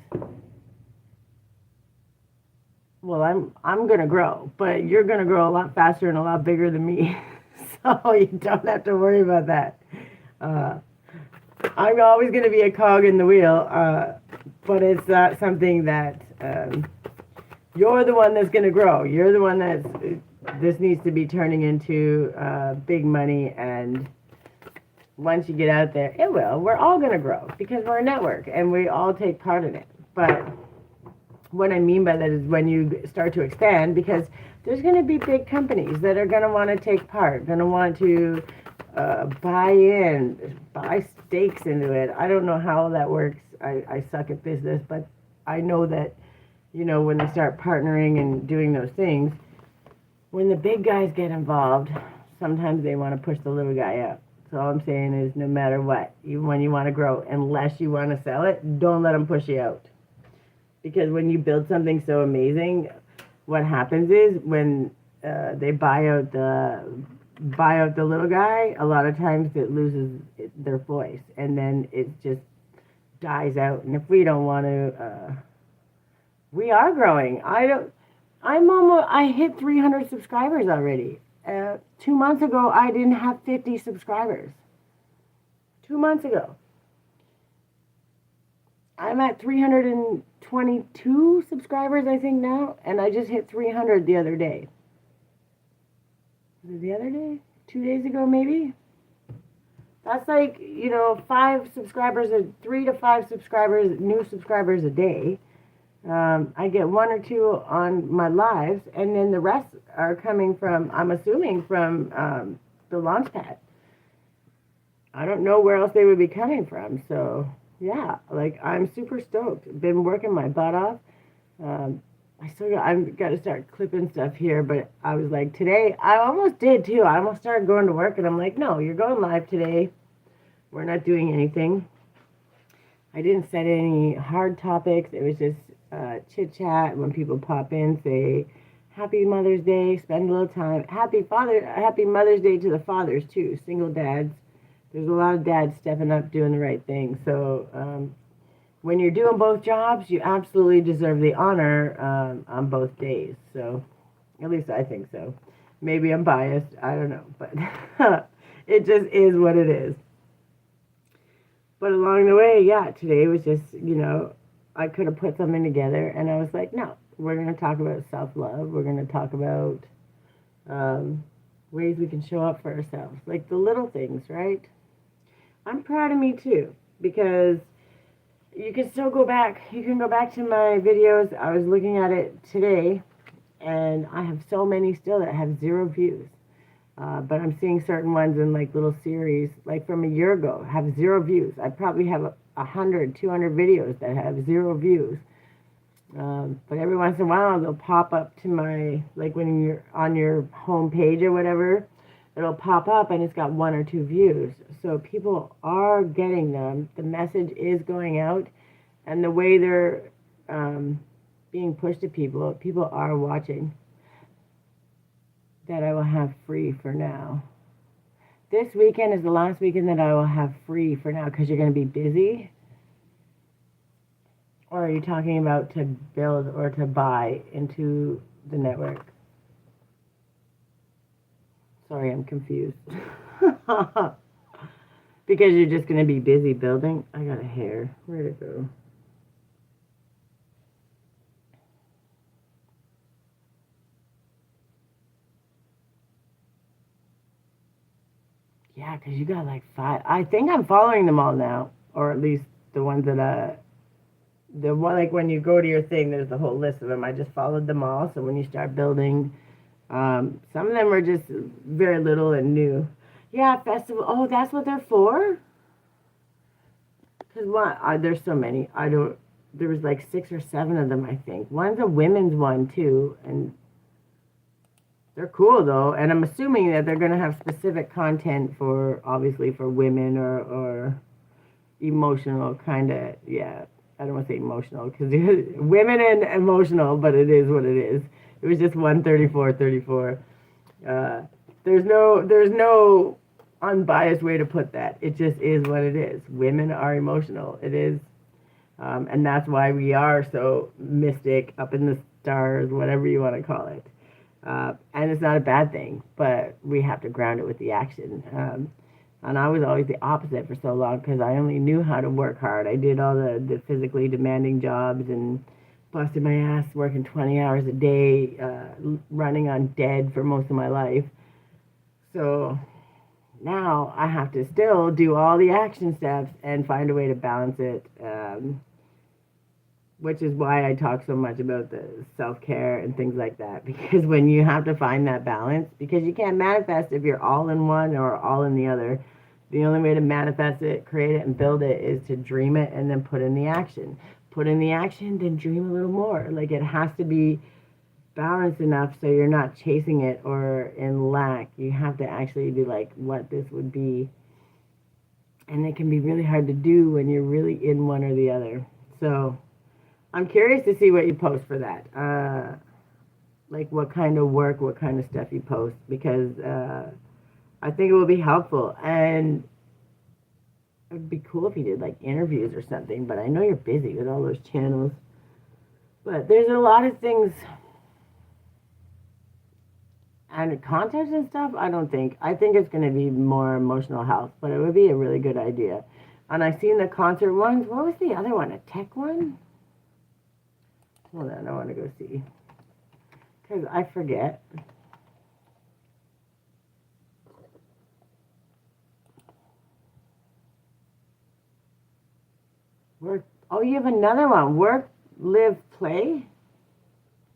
I'm gonna grow, but you're gonna grow a lot faster and a lot bigger than me, so you don't have to worry about that. Uh, I'm always gonna be a cog in the wheel, but it's not something that you're the one that's gonna grow. You're the one that's this needs to be turning into big money, and once you get out there, it will. We're all gonna grow because we're a network and we all take part in it. But what I mean by that is when you start to expand, because there's going to be big companies that are going to want to take part, going to want to buy stakes into it. I don't know how that works. I suck at business, but I know that, when they start partnering and doing those things, when the big guys get involved, sometimes they want to push the little guy out. So all I'm saying is no matter what, even when you want to grow, unless you want to sell it, don't let them push you out. Because when you build something so amazing, what happens is when they buy out the little guy, a lot of times it loses their voice, and then it just dies out. And if we don't want to, we are growing. I hit 300 subscribers already. 2 months ago, I didn't have 50 subscribers. 2 months ago. I'm at 322 subscribers, I think, now, and I just hit 300 the other day. Was it the other day? 2 days ago, maybe? That's like, 5 subscribers, 3 to 5 subscribers, new subscribers a day. I get 1 or 2 on my lives, and then the rest are coming from, I'm assuming, from the Launchpad. I don't know where else they would be coming from, so... yeah, I'm super stoked. Been working my butt off. I've got to start clipping stuff here, but I was like, today, I almost did too. I almost started going to work, and I'm like, no, you're going live today. We're not doing anything. I didn't set any hard topics. It was just chit chat. When people pop in, say, Happy Mother's Day, spend a little time. Happy Mother's Day to the fathers too, single dads. There's a lot of dads stepping up, doing the right thing. So when you're doing both jobs, you absolutely deserve the honor on both days. So at least I think so. Maybe I'm biased. I don't know. But it just is what it is. But along the way, yeah, today was just, I could have put something together. And I was like, no, we're going to talk about self-love. We're going to talk about ways we can show up for ourselves. Like the little things, right? I'm proud of me too, because you can still go back. You can go back to my videos. I was looking at it today, and I have so many still that have 0 views. But I'm seeing certain ones in like little series, like from a year ago, have 0 views. I probably have 100, 200 videos that have 0 views. But every once in a while, they'll pop up to my, like when you're on your home page or whatever, it'll pop up and it's got 1 or 2 views. So people are getting them. The message is going out, and the way they're being pushed to people are watching. That I will have free for now. This weekend is the last weekend that I will have free for now, because you're going to be busy. Or are you talking about to build or to buy into the network? Sorry, I'm confused. Because you're just going to be busy building? I got a hair. Where'd it go? Yeah, because you got like 5. I think I'm following them all now. Or at least the ones that, the one, like when you go to your thing, there's the whole list of them. I just followed them all. So when you start building, some of them are just very little and new. Yeah, festival. Oh, that's what they're for? Because there's so many. There was like 6 or 7 of them, I think. One's a women's one too. And they're cool though. And I'm assuming that they're going to have specific content for, obviously, for women or emotional kind of, yeah. I don't want to say emotional because women and emotional, but it is what it is. It was just 134.34. There's no unbiased way to put that. It just is what it is. Women are emotional. It is, and that's why we are so mystic up in stars, whatever you want to call it. And it's not a bad thing, but we have to ground it with the action. And I was always the opposite for so long because I only knew how to work hard. I did all the physically demanding jobs and busted my ass working 20 hours a day, running on dead for most of my life. So now I have to still do all the action steps and find a way to balance it. Which is why I talk so much about the self-care and things like that, because when you have to find that balance, because you can't manifest if you're all in one or all in the other. The only way to manifest it, create it, and build it is to dream it and then put in the action. Put in the action, then dream a little more. Like, it has to be balanced enough so you're not chasing it or in lack. You have to actually be like what this would be. And it can be really hard to do when you're really in one or the other. So I'm curious to see what you post for that. Like what kind of work, what kind of stuff you post, because I think it will be helpful. And it would be cool if you did like interviews or something, but I know you're busy with all those channels. But there's a lot of things and content and stuff. I don't think. I think it's going to be more emotional health, but it would be a really good idea. And I've seen the concert ones. What was the other one? A tech one? Hold on, I want to go see. Because I forget. Work. Oh, you have another one. Work, live, play?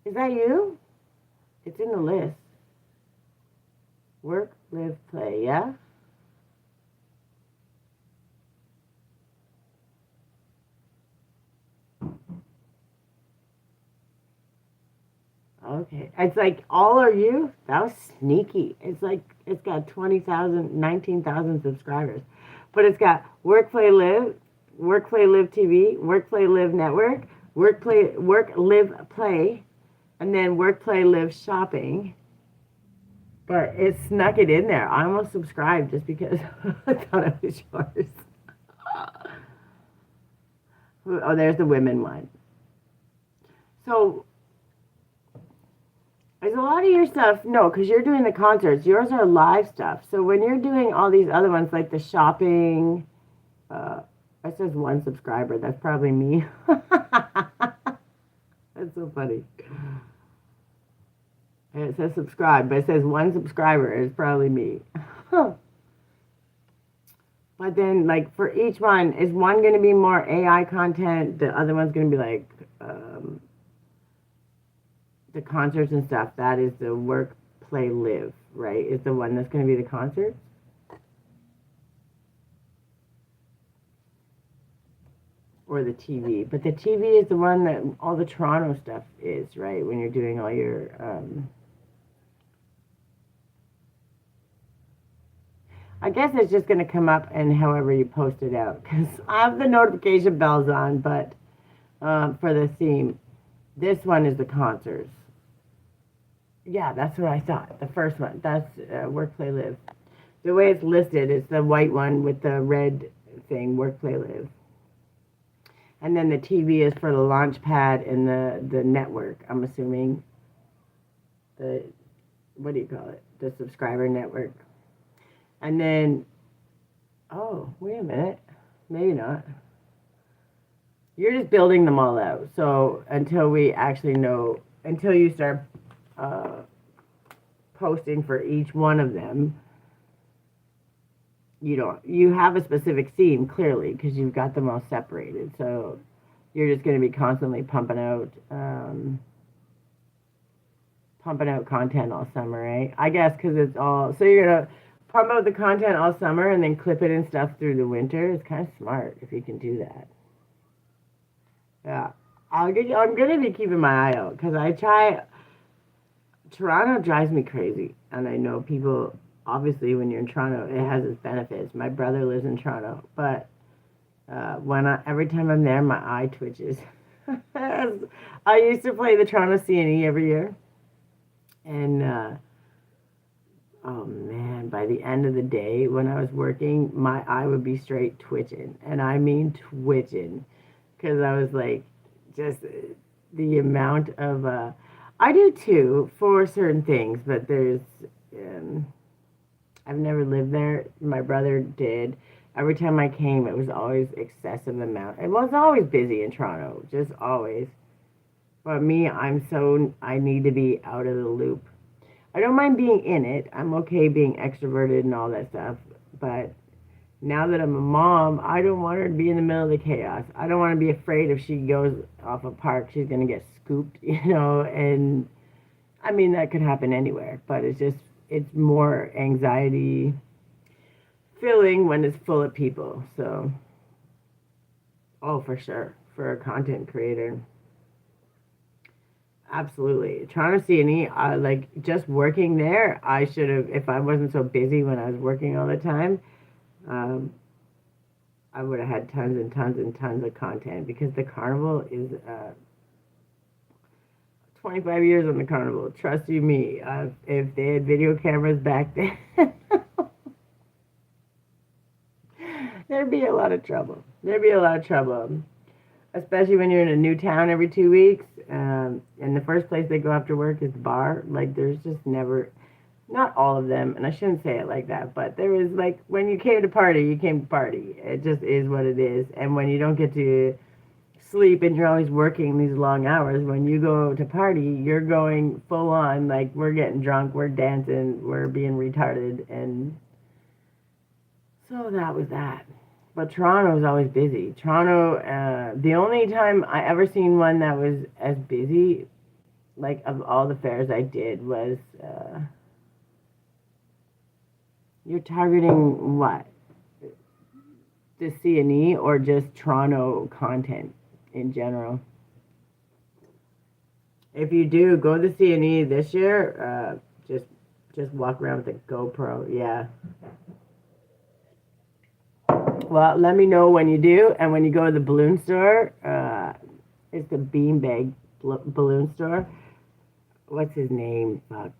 Is that you? It's in the list. Work, live, play, yeah? Okay. It's like all are you? That was sneaky. It's like it's got 20,000, 19,000 subscribers. But it's got Work, Play, Live TV, Work, Play, Live Network, Work, Live, Play, and then Work, Play, Live Shopping. But it snuck it in there. I almost subscribed just because I thought it was yours. Oh, there's the women one. So there's a lot of your stuff, no, because you're doing the concerts. Yours are live stuff. So when you're doing all these other ones, like the shopping, it says one subscriber. That's probably me. That's so funny. And it says subscribe, but it says one subscriber. It's probably me. But then, like, for each one, is one going to be more AI content? The other one's going to be like the concerts and stuff. That is the work, play, live, right? Is the one that's going to be the concerts? Or the TV. But the TV is the one that all the Toronto stuff is, right? When you're doing all your I guess it's just going to come up and however you post it out. Because I have the notification bells on, but for the theme, this one is the concerts. Yeah, that's what I thought. The first one. That's Work, Play, Live. The way it's listed, it's the white one with the red thing, Work, Play, Live. And then the TV is for the launch pad and the network, I'm assuming. The, what do you call it? The subscriber network. And then, oh, wait a minute. Maybe not. You're just building them all out. So until we actually know, until you start posting for each one of them, you have a specific theme clearly because you've got them all separated. So you're just going to be constantly pumping out content all summer, right? I guess because it's all, so you're going to pump out the content all summer and then clip it and stuff through the winter. It's kind of smart if you can do that. Yeah. I'm going to be keeping my eye out because Toronto drives me crazy. And I know people, obviously when you're in Toronto, it has its benefits. My brother lives in Toronto, but every time I'm there, my eye twitches. I used to play the Toronto CNE every year. And, oh man, by the end of the day, when I was working, my eye would be straight twitching. And I mean twitching. Because I was like, just the amount of I do too for certain things, but there's um, I've never lived there. My brother did. Every time I came, it was always excessive amount. It was always busy in Toronto, just always. But me, I need to be out of the loop. I don't mind being in it. I'm okay being extroverted and all that stuff. But now that I'm a mom, I don't want her to be in the middle of the chaos. I don't want to be afraid if she goes off a park, she's going to get scooped, and I mean, that could happen anywhere, but it's more anxiety filling when it's full of people. So, oh, for sure. For a content creator. Absolutely. Toronto CNE, like just working there, I should have, if I wasn't so busy when I was working all the time, um, I would have had tons and tons and tons of content because the carnival is 25 years on the carnival. Trust you me, if they had video cameras back then, there'd be a lot of trouble. There'd be a lot of trouble, especially when you're in a new town every 2 weeks. And the first place they go after work is the bar. Like, there's just never, not all of them, and I shouldn't say it like that, but there was like, when you came to party, you came to party. It just is what it is. And when you don't get to sleep and you're always working these long hours, when you go to party, you're going full on, like, we're getting drunk, we're dancing, we're being retarded. And so that was that. But Toronto was always busy. Toronto, the only time I ever seen one that was as busy, like of all the fairs I did, was you're targeting what? The CNE or just Toronto content in general? If you do go to the CNE this year, just walk around with a GoPro. Yeah. Well, let me know when you do, and when you go to the balloon store, it's the beanbag balloon store. What's his name? Fuck.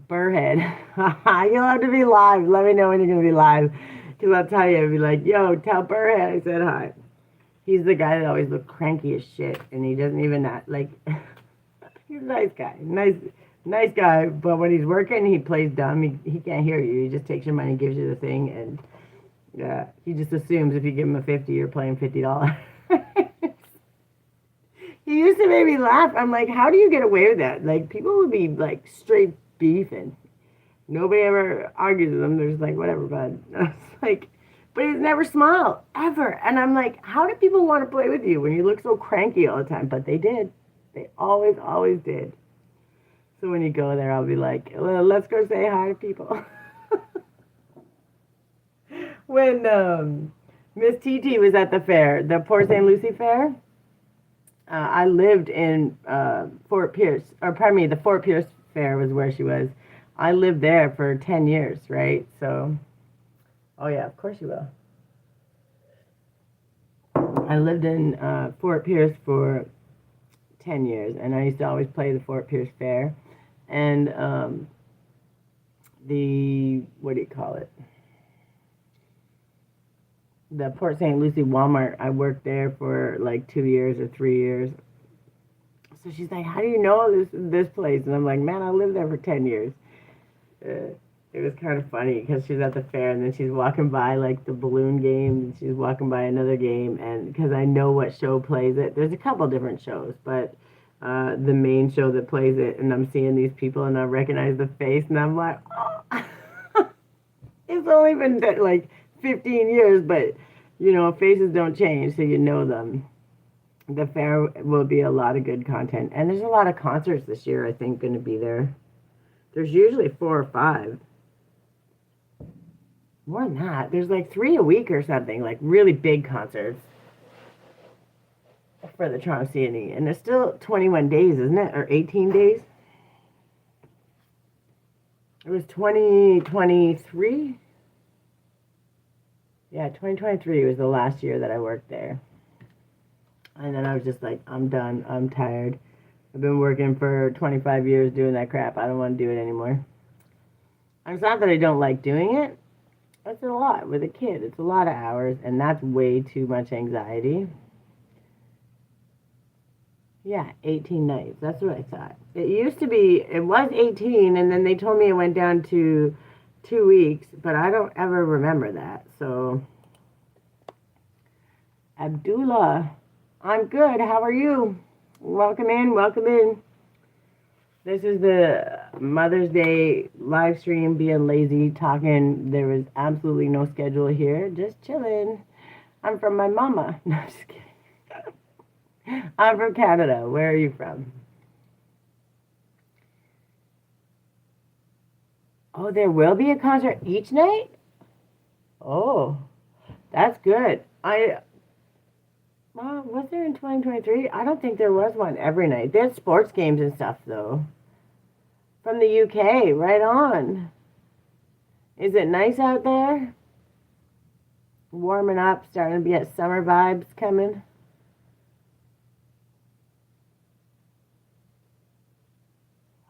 Burrhead. You'll have to be live. Let me know when you're gonna be live, because I'll tell you. I'll be like, yo, tell Burrhead I said hi. He's the guy that always looks cranky as shit, and he doesn't even not like. He's a nice guy, nice guy. But when he's working, he plays dumb. He can't hear you. He just takes your money, gives you the thing, and yeah, he just assumes if you give him a 50, you're playing $50. He used to make me laugh. I'm like, how do you get away with that? Like, people would be like straight beefing. Nobody ever argues with him. They're just like, whatever, bud. It's like, but he's never smiled ever. And I'm like, how do people want to play with you when you look so cranky all the time? But they did. They always, always did. So when you go there, I'll be like, well, let's go say hi to people. When Miss TT was at the fair, the Port St. Lucie fair, I lived in Fort Pierce, or pardon me, the Fort Pierce fair was where she was. I lived there for 10 years, right? So, oh yeah, of course you will. I lived in Fort Pierce for 10 years, and I used to always play the Fort Pierce fair. And what do you call it? The Port St. Lucie Walmart, I worked there for like 2 years or 3 years. So she's like, how do you know this place? And I'm like, man, I lived there for 10 years. It was kind of funny because she's at the fair and then she's walking by like the balloon game and she's walking by another game, and because I know what show plays it. There's a couple different shows, but the main show that plays it, and I'm seeing these people and I recognize the face and I'm like, oh. It's only been like 15 years, but faces don't change, so you know them. The fair will be a lot of good content, and there's a lot of concerts this year, I think, going to be there. There's usually 4 or 5. More than that. There's like 3 a week or something, like really big concerts for the Toronto CNE. And it's still 21 days, isn't it? Or 18 days? It was 2023? Yeah, 2023 was the last year that I worked there. And then I was just like, I'm done. I'm tired. I've been working for 25 years doing that crap. I don't want to do it anymore. And it's not that I don't like doing it. It's a lot with a kid. It's a lot of hours, and that's way too much anxiety. Yeah, 18 nights. That's what I thought. It was 18, and then they told me it went down to 2 weeks, but I don't ever remember that. So, Abdullah, I'm good. How are you? Welcome in, welcome in. This is the Mother's Day live stream, being lazy, talking. There was absolutely no schedule here, just chilling. I'm from my mama. No, I'm just kidding. I'm from Canada. Where are you from? Oh, there will be a concert each night? Oh, that's good. Was there in 2023? I don't think there was one every night. They had sports games and stuff, though. From the UK, right on. Is it nice out there? Warming up, starting to get summer vibes coming.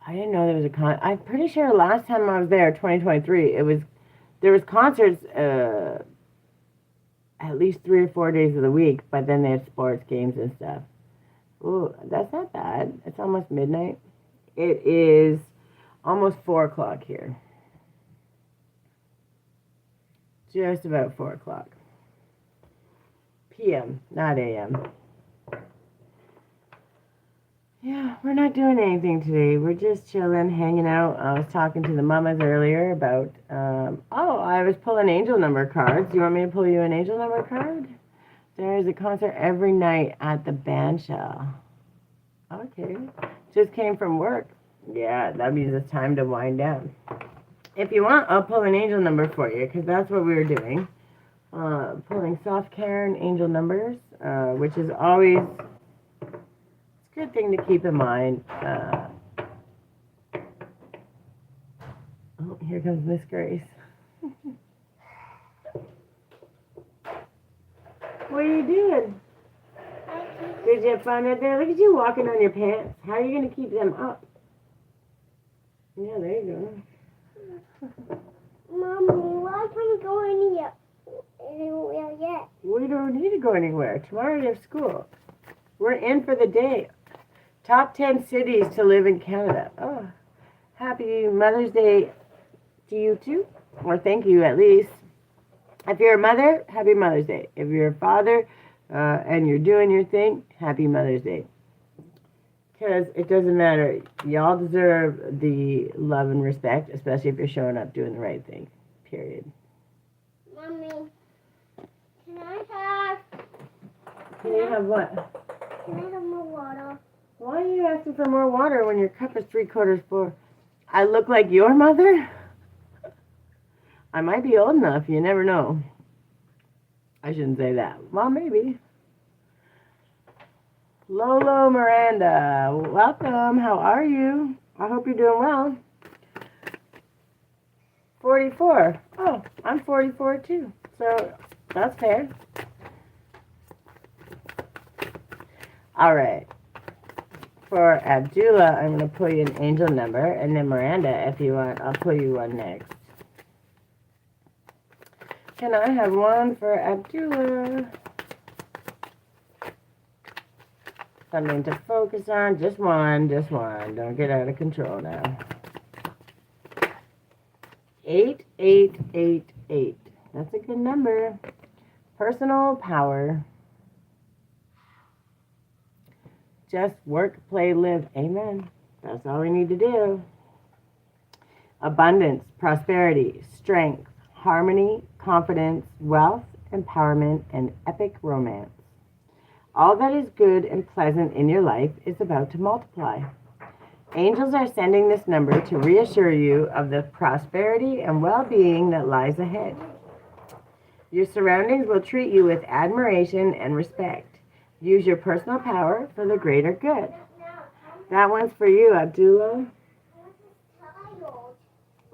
I didn't know there was I'm pretty sure last time I was there, 2023, there was concerts at least 3 or 4 days of the week, but then they had sports games and stuff. Ooh, that's not bad. It's almost midnight. It is almost 4 o'clock here. Just about 4 o'clock. PM, not AM. Yeah, we're not doing anything today. We're just chilling, hanging out. I was talking to the mamas earlier about, I was pulling angel number cards. Do you want me to pull you an angel number card? There is a concert every night at the band shell. Okay. Just came from work. Yeah, that means it's time to wind down. If you want, I'll pull an angel number for you, because that's what we were doing. Pulling soft care and angel numbers, which is always a good thing to keep in mind. Oh, here comes Miss Grace. What are you doing? Did you have fun out there? Look at you walking on your pants. How are you going to keep them up? Yeah, there you go. Mommy, why can't we go anywhere yet? We don't need to go anywhere. Tomorrow you have school. We're in for the day. Top 10 cities to live in Canada. Oh, happy Mother's Day to you too. Or thank you at least. If you're a mother, happy Mother's Day. If you're a father and you're doing your thing, happy Mother's Day. Because it doesn't matter. Y'all deserve the love and respect, especially if you're showing up doing the right thing. Period. Mommy, can I have... Can you have what? Can I have more water? Why are you asking for more water when your cup is 3/4 full? I look like your mother? I might be old enough. You never know. I shouldn't say that. Well, maybe. Lolo Miranda, welcome. How are you? I hope you're doing well. 44. Oh, I'm 44 too. So that's fair. All right. For Abdullah, I'm going to pull you an angel number. And then Miranda, if you want, I'll pull you one next. Can I have one for Abdullah? Something to focus on. Just one, just one. Don't get out of control now. 8888. That's a good number. Personal power. Just work, play, live. Amen. That's all we need to do. Abundance, prosperity, strength, harmony, confidence, wealth, empowerment, and epic romance. All that is good and pleasant in your life is about to multiply. Angels are sending this number to reassure you of the prosperity and well-being that lies ahead. Your surroundings will treat you with admiration and respect. Use your personal power for the greater good. That one's for you, Abdullah.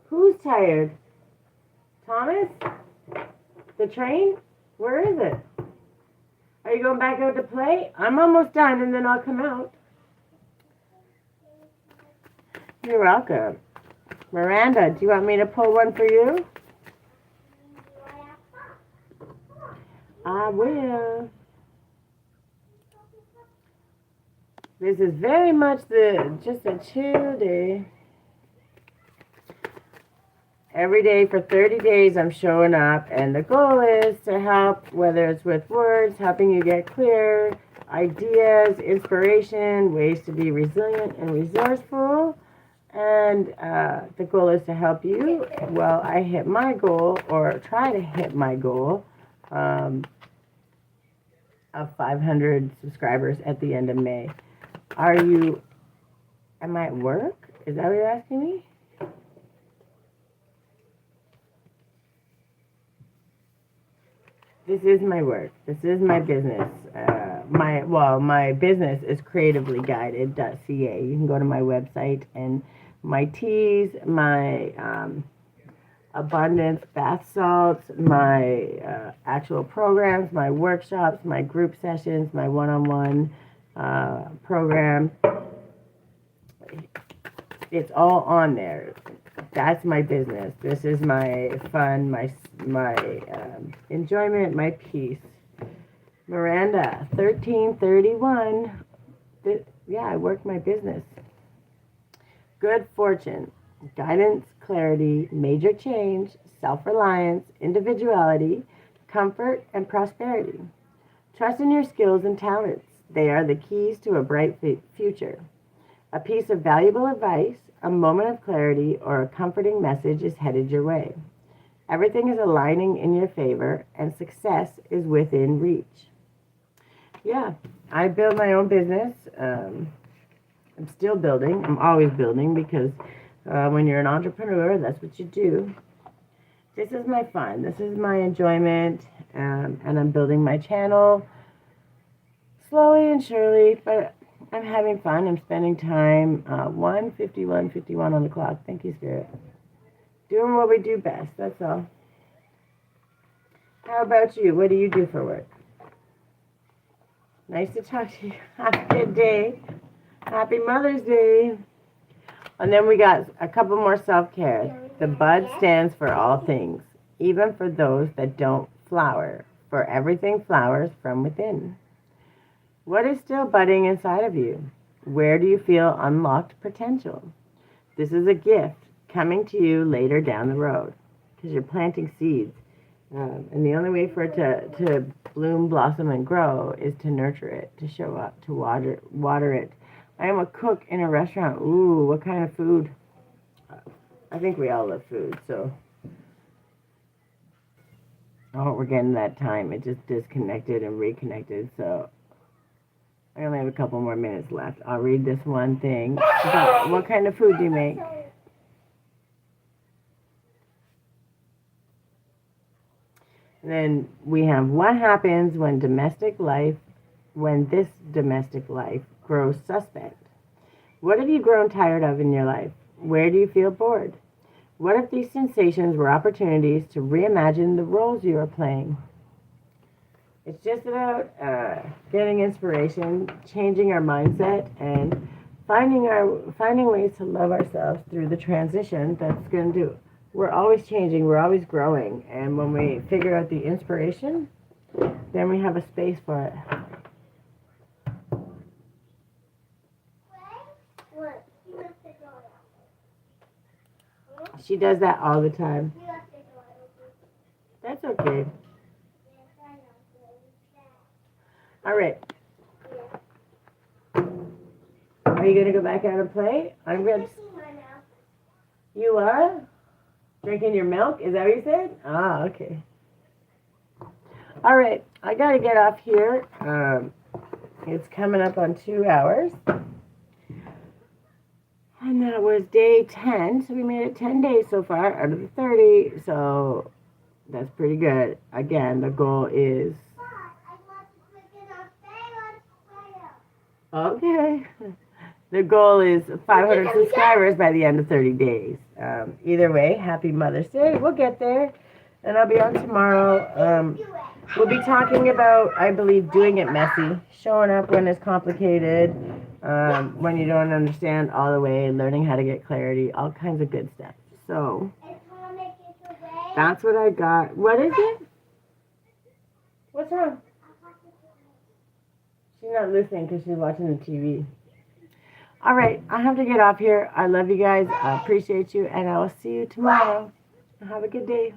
Who's tired? Thomas? The train? Where is it? Are you going back out to play? I'm almost done and then I'll come out. You're welcome. Miranda, do you want me to pull one for you? I will. This is very much just a chill day. Every day for 30 days I'm showing up, and the goal is to help, whether it's with words, helping you get clear, ideas, inspiration, ways to be resilient and resourceful. And the goal is to help you while I hit my goal, or try to hit my goal, of 500 subscribers at the end of May. Am I at work? Is that what you're asking me? This is my work. This is my business. My business is creativelyguided.ca. You can go to my website, and my teas, my abundance bath salts, my actual programs, my workshops, my group sessions, my one-on-one program. It's all on there. That's my business. This is my fun, my enjoyment, my peace. Miranda, 1331. Yeah, I work my business. Good fortune, guidance, clarity, major change, self-reliance, individuality, comfort, and prosperity. Trust in your skills and talents. They are the keys to a bright future. A piece of valuable advice, a moment of clarity, or a comforting message is headed your way. Everything is aligning in your favor, and success is within reach. Yeah, I build my own business. I'm still building. I'm always building, because when you're an entrepreneur, that's what you do. This is my fun. This is my enjoyment, and I'm building my channel slowly and surely, but I'm having fun. I'm spending time. 1:51 on the clock. Thank you, Spirit. Doing what we do best. That's all. How about you? What do you do for work? Nice to talk to you. Have a good day. Happy Mother's Day. And then we got a couple more self-care. The bud stands for all things, even for those that don't flower. For everything flowers from within. What is still budding inside of you? Where do you feel unlocked potential? This is a gift coming to you later down the road, because you're planting seeds. And the only way for it to bloom, blossom, and grow is to nurture it, to show up, to water it. I am a cook in a restaurant. Ooh, what kind of food? I think we all love food, so. Oh, we're getting that time. It just disconnected and reconnected, so I only have a couple more minutes left. I'll read this one thing. What kind of food do you make? And then we have what happens when this domestic life grows suspect. What have you grown tired of in your life? Where do you feel bored? What if these sensations were opportunities to reimagine the roles you are playing? It's just about getting inspiration, changing our mindset, and finding ways to love ourselves through the transition that's going to do. We're always changing, we're always growing, and when we figure out the inspiration, then we have a space for it. She does that all the time. That's okay. All right. Are you going to go back out and play? I'm good. You are? Drinking your milk? Is that what you said? Ah, okay. All right. I got to get off here. It's coming up on 2 hours. And that was day 10. So we made it 10 days so far out of the 30. So that's pretty good. Again, the goal is... Okay. The goal is 500 subscribers by the end of 30 days. Either way, happy Mother's Day. We'll get there. And I'll be on tomorrow. We'll be talking about, I believe, doing it messy. Showing up when it's complicated. When you don't understand all the way. Learning how to get clarity. All kinds of good stuff. So, that's what I got. What is it? What's wrong? She's not listening because she's watching the TV. All right, I have to get off here. I love you guys. I appreciate you, and I will see you tomorrow. Have a good day.